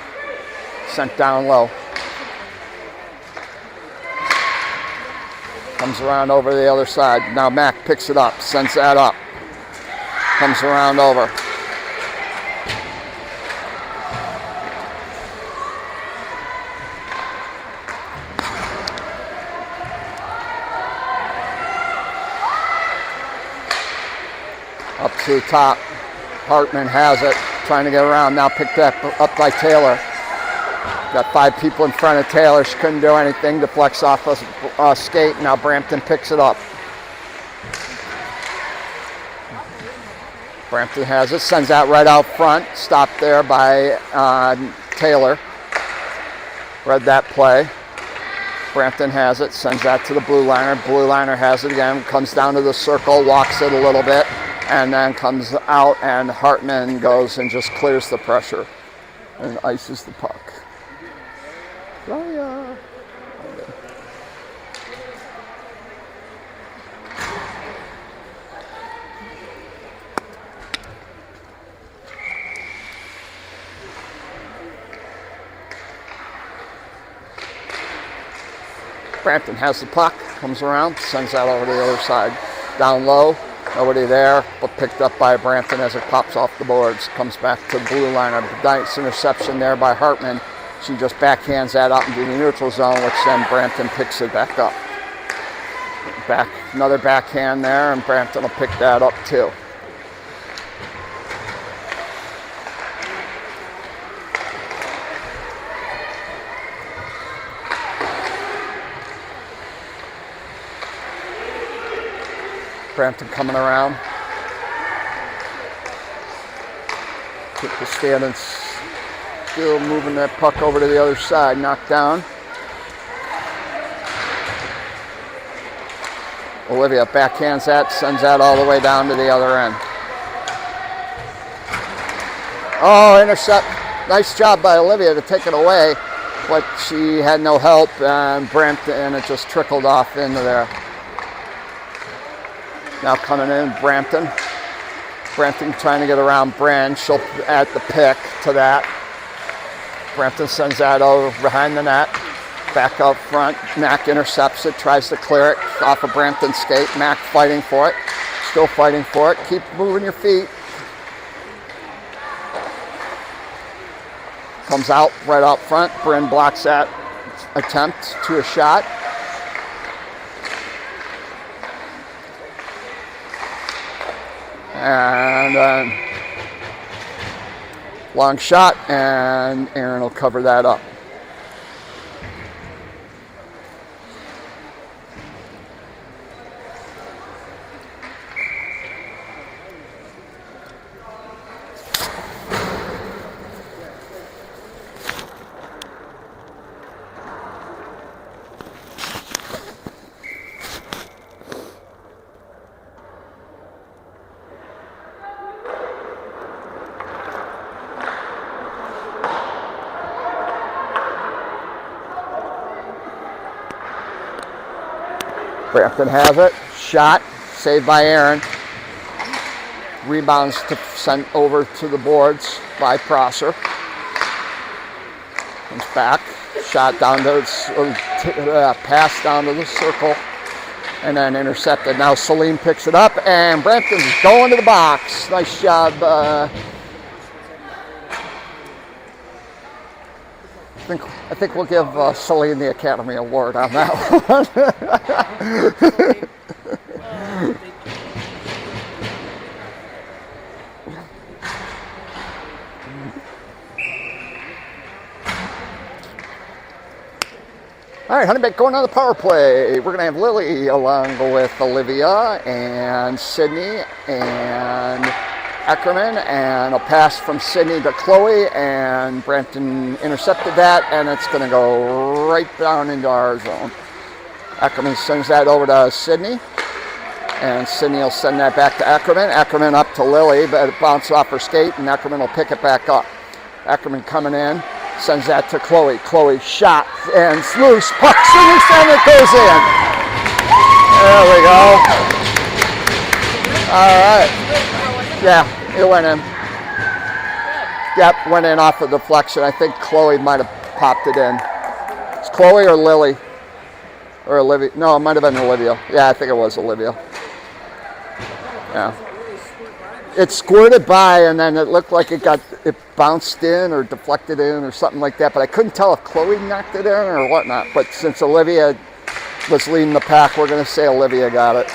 A: Sent down low. Comes around over to the other side. Now Mac picks it up, sends that up. Comes around over. Up to the top. Hartman has it, trying to get around. Now picked up by Taylor. Got 5 people in front of Taylor. She couldn't do anything. Deflects off a skate. Now Brampton picks it up. Brampton has it. Sends that right out front. Stopped there by Taylor. Read that play. Brampton has it. Sends that to the blue liner. Blue liner has it again. Comes down to the circle. Walks it a little bit. And then comes out, and Hartman goes and just clears the pressure and ices the puck. Oh, yeah. Okay. Brampton has the puck, comes around, sends that over to the other side. Down low. Nobody there, but picked up by Brampton as it pops off the boards. Comes back to the blue liner. Nice interception there by Hartman. She just backhands that out into the neutral zone, which then Brampton picks it back up. Another backhand there, and Brampton will pick that up too. Brampton coming around. Keep the stand and still moving that puck over to the other side. Knocked down. Olivia backhands that, sends that all the way down to the other end. Oh, intercept. Nice job by Olivia to take it away, but she had no help, and Brampton, and it just trickled off into there. Now coming in, Brampton. Brampton trying to get around Bran. She'll add the pick to that. Brampton sends that over behind the net. Back out front. Mac intercepts it, tries to clear it off of Brampton's skate. Mac fighting for it. Still fighting for it. Keep moving your feet. Comes out right out front. Bryn blocks that attempt to a shot. And long shot, and Aaron will cover that up. Brampton has it. Shot. Saved by Aaron. Rebounds to sent over to the boards by Prosser. Comes back. Shot down to pass down to the circle. And then intercepted. Now Celine picks it up, and Brampton's going to the box. Nice job. I think we'll give Celine the Academy Award on that one. All right, Honeybaked going on the power play. We're going to have Lily along with Olivia and Sydney and Ackerman, and a pass from Sydney to Chloe, and Brampton intercepted that, and it's going to go right down into our zone. Ackerman sends that over to Sydney, and Sydney will send that back to Ackerman. Ackerman up to Lily, but it bounced off her skate, and Ackerman will pick it back up. Ackerman coming in, sends that to Chloe. Chloe shot, and loose, puck shooting, and it goes in. There we go. All right. Yeah, it went in. Yep, went in off the deflection. I think Chloe might have popped it in. It's Chloe or Lily? Or Olivia? No, it might have been Olivia. Yeah, I think it was Olivia. Yeah. It squirted by, and then it looked like it bounced in or deflected in or something like that. But I couldn't tell if Chloe knocked it in or whatnot. But since Olivia was leading the pack, we're going to say Olivia got it.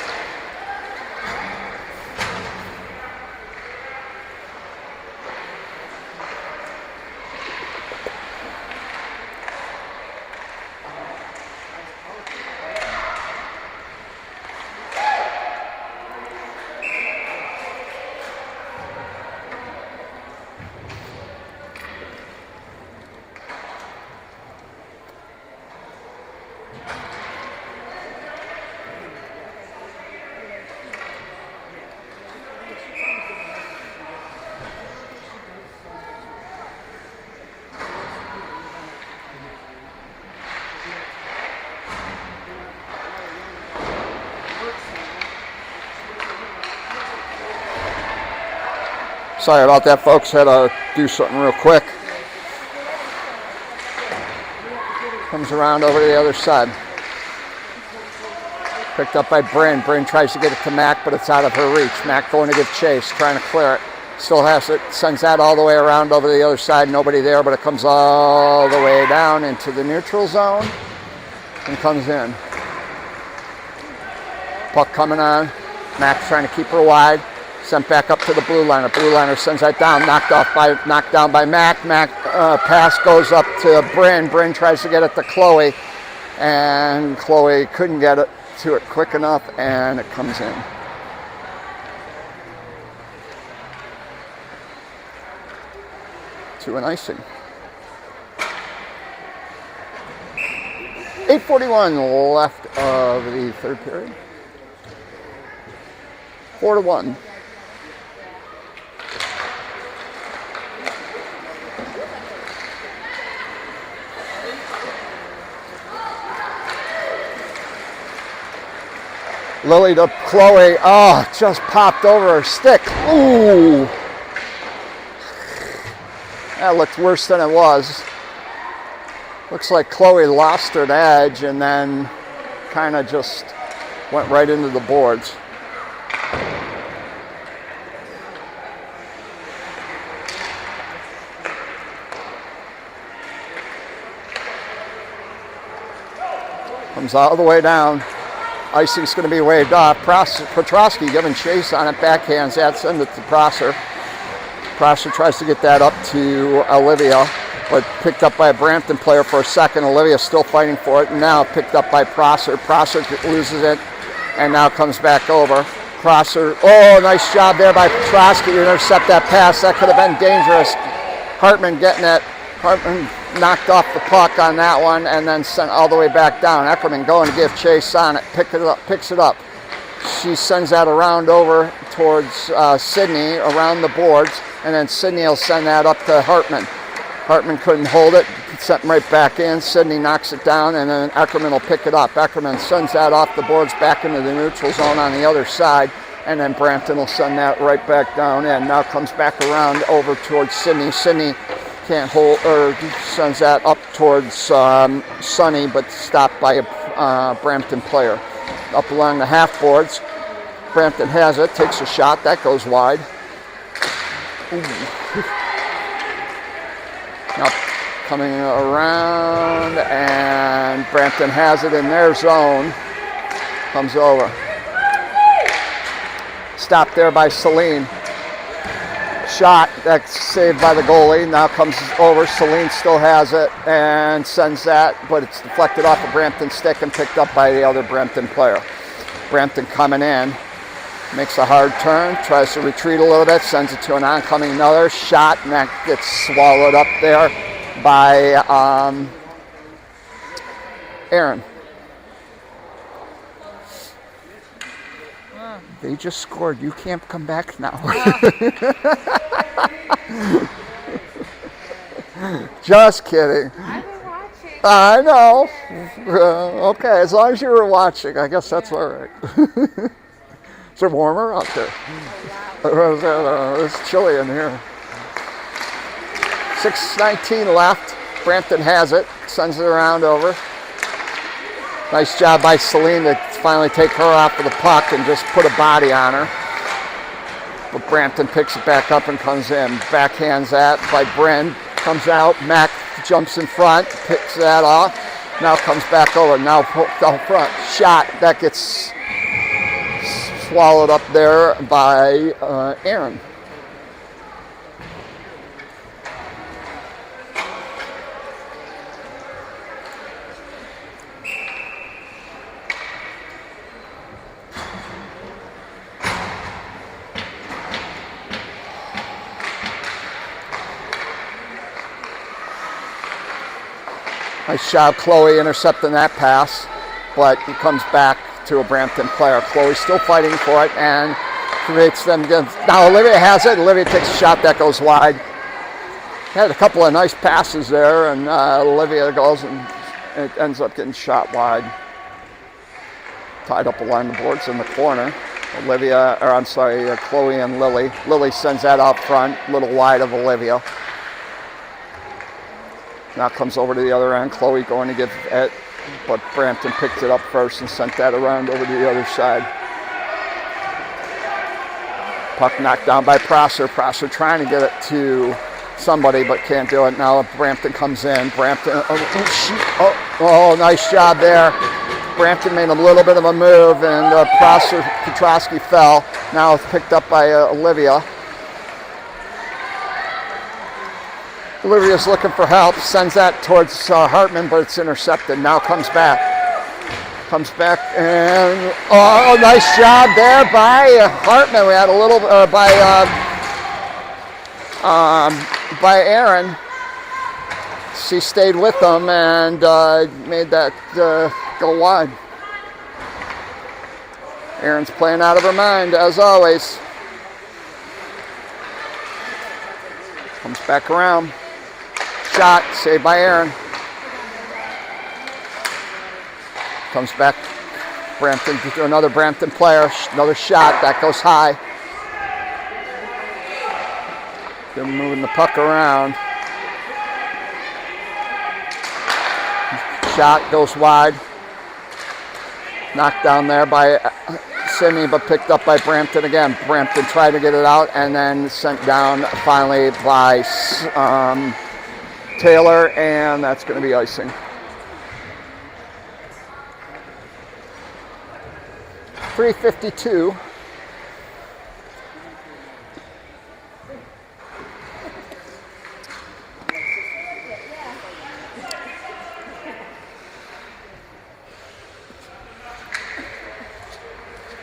A: Sorry about that, folks. Had to do something real quick. Comes around over to the other side. Picked up by Bryn. Bryn tries to get it to Mac, but it's out of her reach. Mac going to give chase, trying to clear it. Still has it. Sends that all the way around over to the other side. Nobody there, but it comes all the way down into the neutral zone and comes in. Puck coming on. Mac's trying to keep her wide. Sent back up to the blue liner. Blue liner sends that down. Knocked down by Mac. Mac pass goes up to Bryn. Bryn tries to get it to Chloe, and Chloe couldn't get it to it quick enough, and it comes in. To an icing. 8:41 left of the third period. 4-1. Lily to Chloe. Oh, just popped over her stick. Ooh. That looked worse than it was. Looks like Chloe lost her edge and then kind of just went right into the boards. Comes all the way down. Icing's going to be waved off. Petrosky giving chase on it. Backhands that. Send it to Prosser. Prosser tries to get that up to Olivia, but picked up by a Brampton player for a second. Olivia still fighting for it. And now picked up by Prosser. Prosser loses it and now comes back over. Prosser. Oh, nice job there by Petrosky to intercept that pass. That could have been dangerous. Hartman getting it. Hartman knocked off the puck on that one and then sent all the way back down. Eckerman going to give chase on it. Picks it up. She sends that around over towards Sydney around the boards, and then Sydney will send that up to Hartman. Hartman couldn't hold it. Sent right back in. Sydney knocks it down, and then Eckerman will pick it up. Eckerman sends that off the boards back into the neutral zone on the other side, and then Brampton will send that right back down in. Now comes back around over towards Sydney. Sydney can't hold, or sends that up towards Sonny, but stopped by a Brampton player. Up along the half boards. Brampton has it, takes a shot, that goes wide. Now coming around, and Brampton has it in their zone. Comes over. Stopped there by Celine. Shot, that's saved by the goalie. Now comes over, Celine still has it and sends that, but it's deflected off a Brampton stick and picked up by the other Brampton player. Brampton coming in, makes a hard turn, tries to retreat a little bit, sends it to an oncoming another shot, and that gets swallowed up there by Aaron. They just scored. You can't come back now. Just kidding.
B: I've been watching.
A: I know. Okay, as long as you were watching, I guess that's all right. Is it warmer out there? It's chilly in here. 6:19 left. Brampton has it, sends it around over. Nice job by Celine to finally take her off of the puck and just put a body on her. But Brampton picks it back up and comes in. Backhands that by Bryn. Comes out. Mac jumps in front. Picks that off. Now comes back over. Now out front. Shot. That gets swallowed up there by Aaron. Nice job, Chloe, intercepting that pass, but it comes back to a Brampton player. Chloe still fighting for it and creates them again. Now Olivia has it. Olivia takes a shot that goes wide. Had a couple of nice passes there, and Olivia goes and it ends up getting shot wide. Tied up along the boards in the corner. Chloe and Lily. Lily sends that out front, a little wide of Olivia. Now comes over to the other end. Chloe going to give it, but Brampton picked it up first and sent that around over to the other side. Puck knocked down by Prosser. Prosser trying to get it to somebody, but can't do it. Now Brampton comes in. Brampton, nice job there. Brampton made a little bit of a move, and Prosser, Petrosky fell. Now it's picked up by Olivia. Olivia's looking for help, sends that towards Hartman, but it's intercepted. Now comes back, and nice job there by Hartman. We had a little by Aaron. She stayed with them and made that go wide. Aaron's playing out of her mind as always. Comes back around. Shot, saved by Aaron. Comes back, Brampton, to another Brampton player. Another shot, that goes high. They're moving the puck around. Shot goes wide. Knocked down there by Sydney, but picked up by Brampton again. Brampton tried to get it out and then sent down finally by Taylor, and that's going to be icing. .352.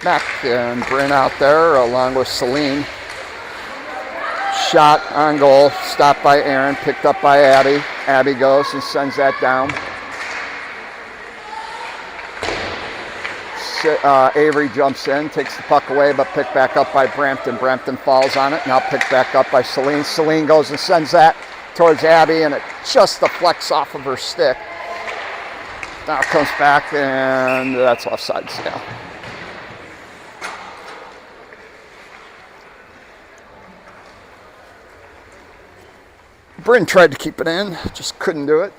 A: Mac and Bryn out there along with Celine. Shot on goal, stopped by Aaron, picked up by Abby. Abby goes and sends that down. Avery jumps in, takes the puck away, but picked back up by Brampton. Brampton falls on it, now picked back up by Celine. Celine goes and sends that towards Abby, and it just deflects off of her stick. Now it comes back, and that's offside still. Bryn tried to keep it in, just couldn't do it.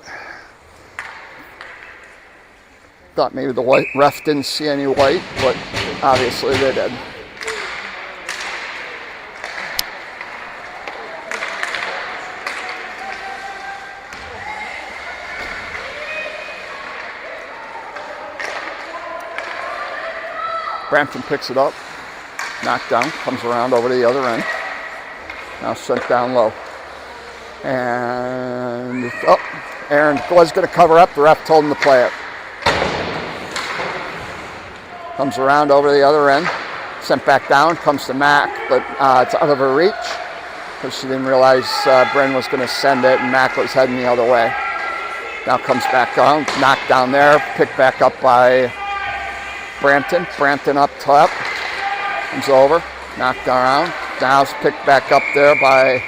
A: Thought maybe the white ref didn't see any white, but obviously they did. Brampton picks it up, knocked down, comes around over to the other end. Now sent down low. And Aaron was going to cover up. The ref told him to play it. Comes around over the other end. Sent back down. Comes to Mac, but it's out of her reach because she didn't realize Bryn was going to send it, and Mac was heading the other way. Now comes back down. Knocked down there. Picked back up by Brampton. Brampton up top. Comes over. Knocked around. Now it's picked back up there by...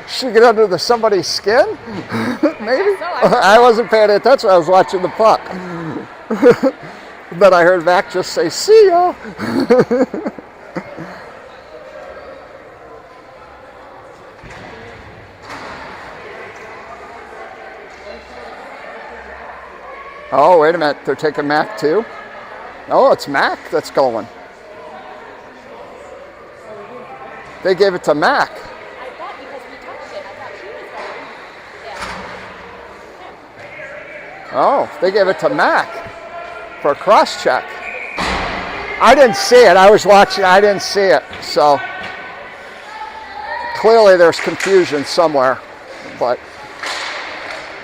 A: She get under somebody's skin? Maybe? I wasn't paying attention. I was watching the puck. But I heard Mac just say, "See ya." Oh, wait a minute. They're taking Mac too? Oh, it's Mac that's going. They gave it to Mac.
B: I thought because we touched it, I thought she was going. Yeah.
A: Oh, they gave it to Mac for a cross check. I didn't see it. I was watching. I didn't see it. So clearly there's confusion somewhere. But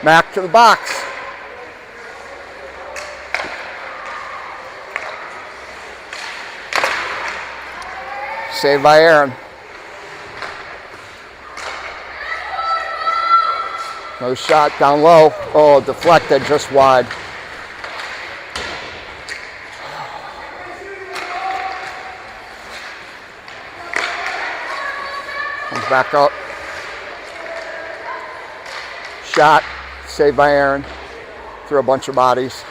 A: Mac to the box. Saved by Aaron. Another shot down low. Oh, deflected just wide. Comes back up. Shot. Saved by Aaron. Through a bunch of bodies.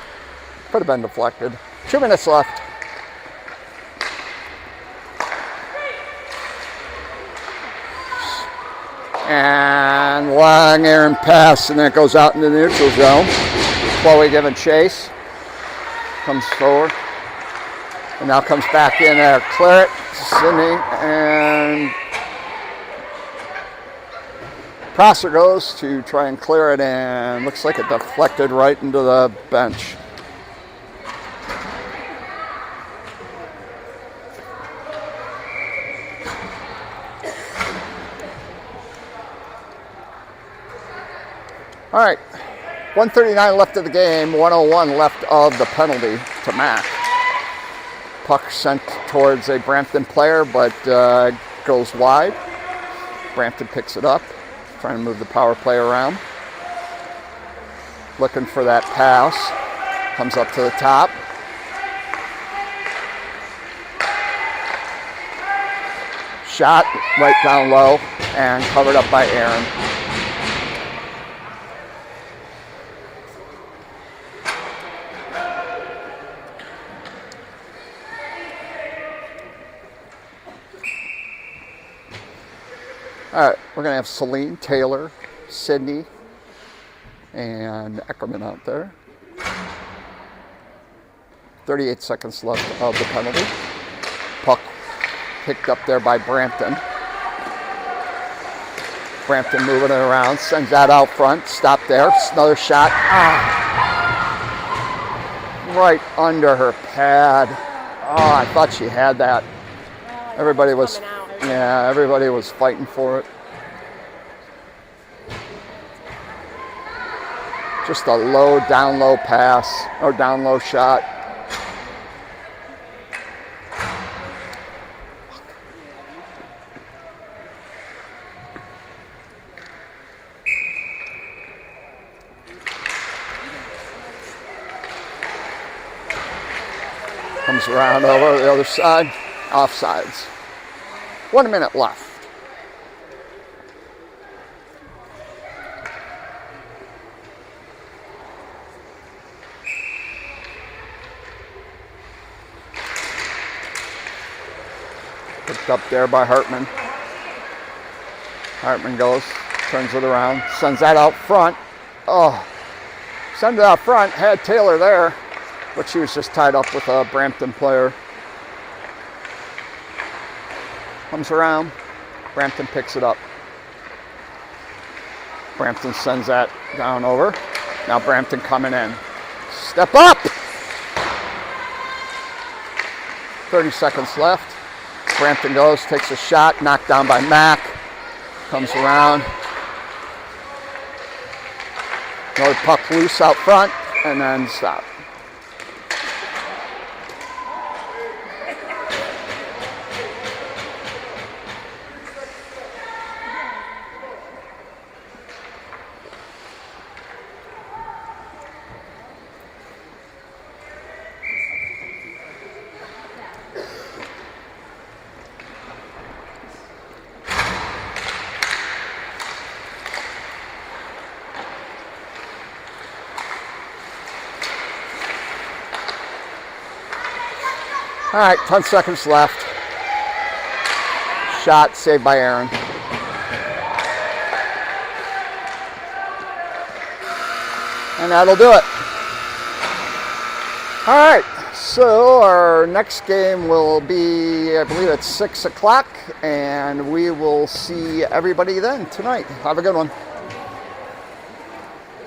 A: Could have been deflected. 2 minutes left. And long Aaron pass, and then it goes out in the neutral zone. Chloe giving chase. Comes forward. And now comes back in there. Clear it. Sydney. And Prosser goes to try and clear it, and looks like it deflected right into the bench. All right, 139 left of the game, 101 left of the penalty to Mac. Puck sent towards a Brampton player, but goes wide. Brampton picks it up, trying to move the power play around. Looking for that pass, comes up to the top. Shot right down low and covered up by Aaron. All right, we're going to have Celine, Taylor, Sydney, and Eckerman out there. 38 seconds left of the penalty. Puck picked up there by Brampton. Brampton moving it around, sends that out front, stop there, another shot. Right under her pad. Oh, I thought she had that. Everybody was... Yeah, everybody was fighting for it. Just a low, down low pass, or down low shot. Comes around over the other side, offsides. 1 minute left. Picked up there by Hartman. Hartman goes, turns it around, sends that out front. Oh, send it out front, had Taylor there, but she was just tied up with a Brampton player. Comes around, Brampton picks it up. Brampton sends that down over. Now Brampton coming in. Step up! 30 seconds left. Brampton goes, takes a shot, knocked down by Mac. Comes around. Another puck loose out front, and then stop. All right, 10 seconds left. Shot saved by Aaron. And that'll do it. All right, so our next game will be, I believe it's 6 o'clock, and we will see everybody then tonight. Have a good one.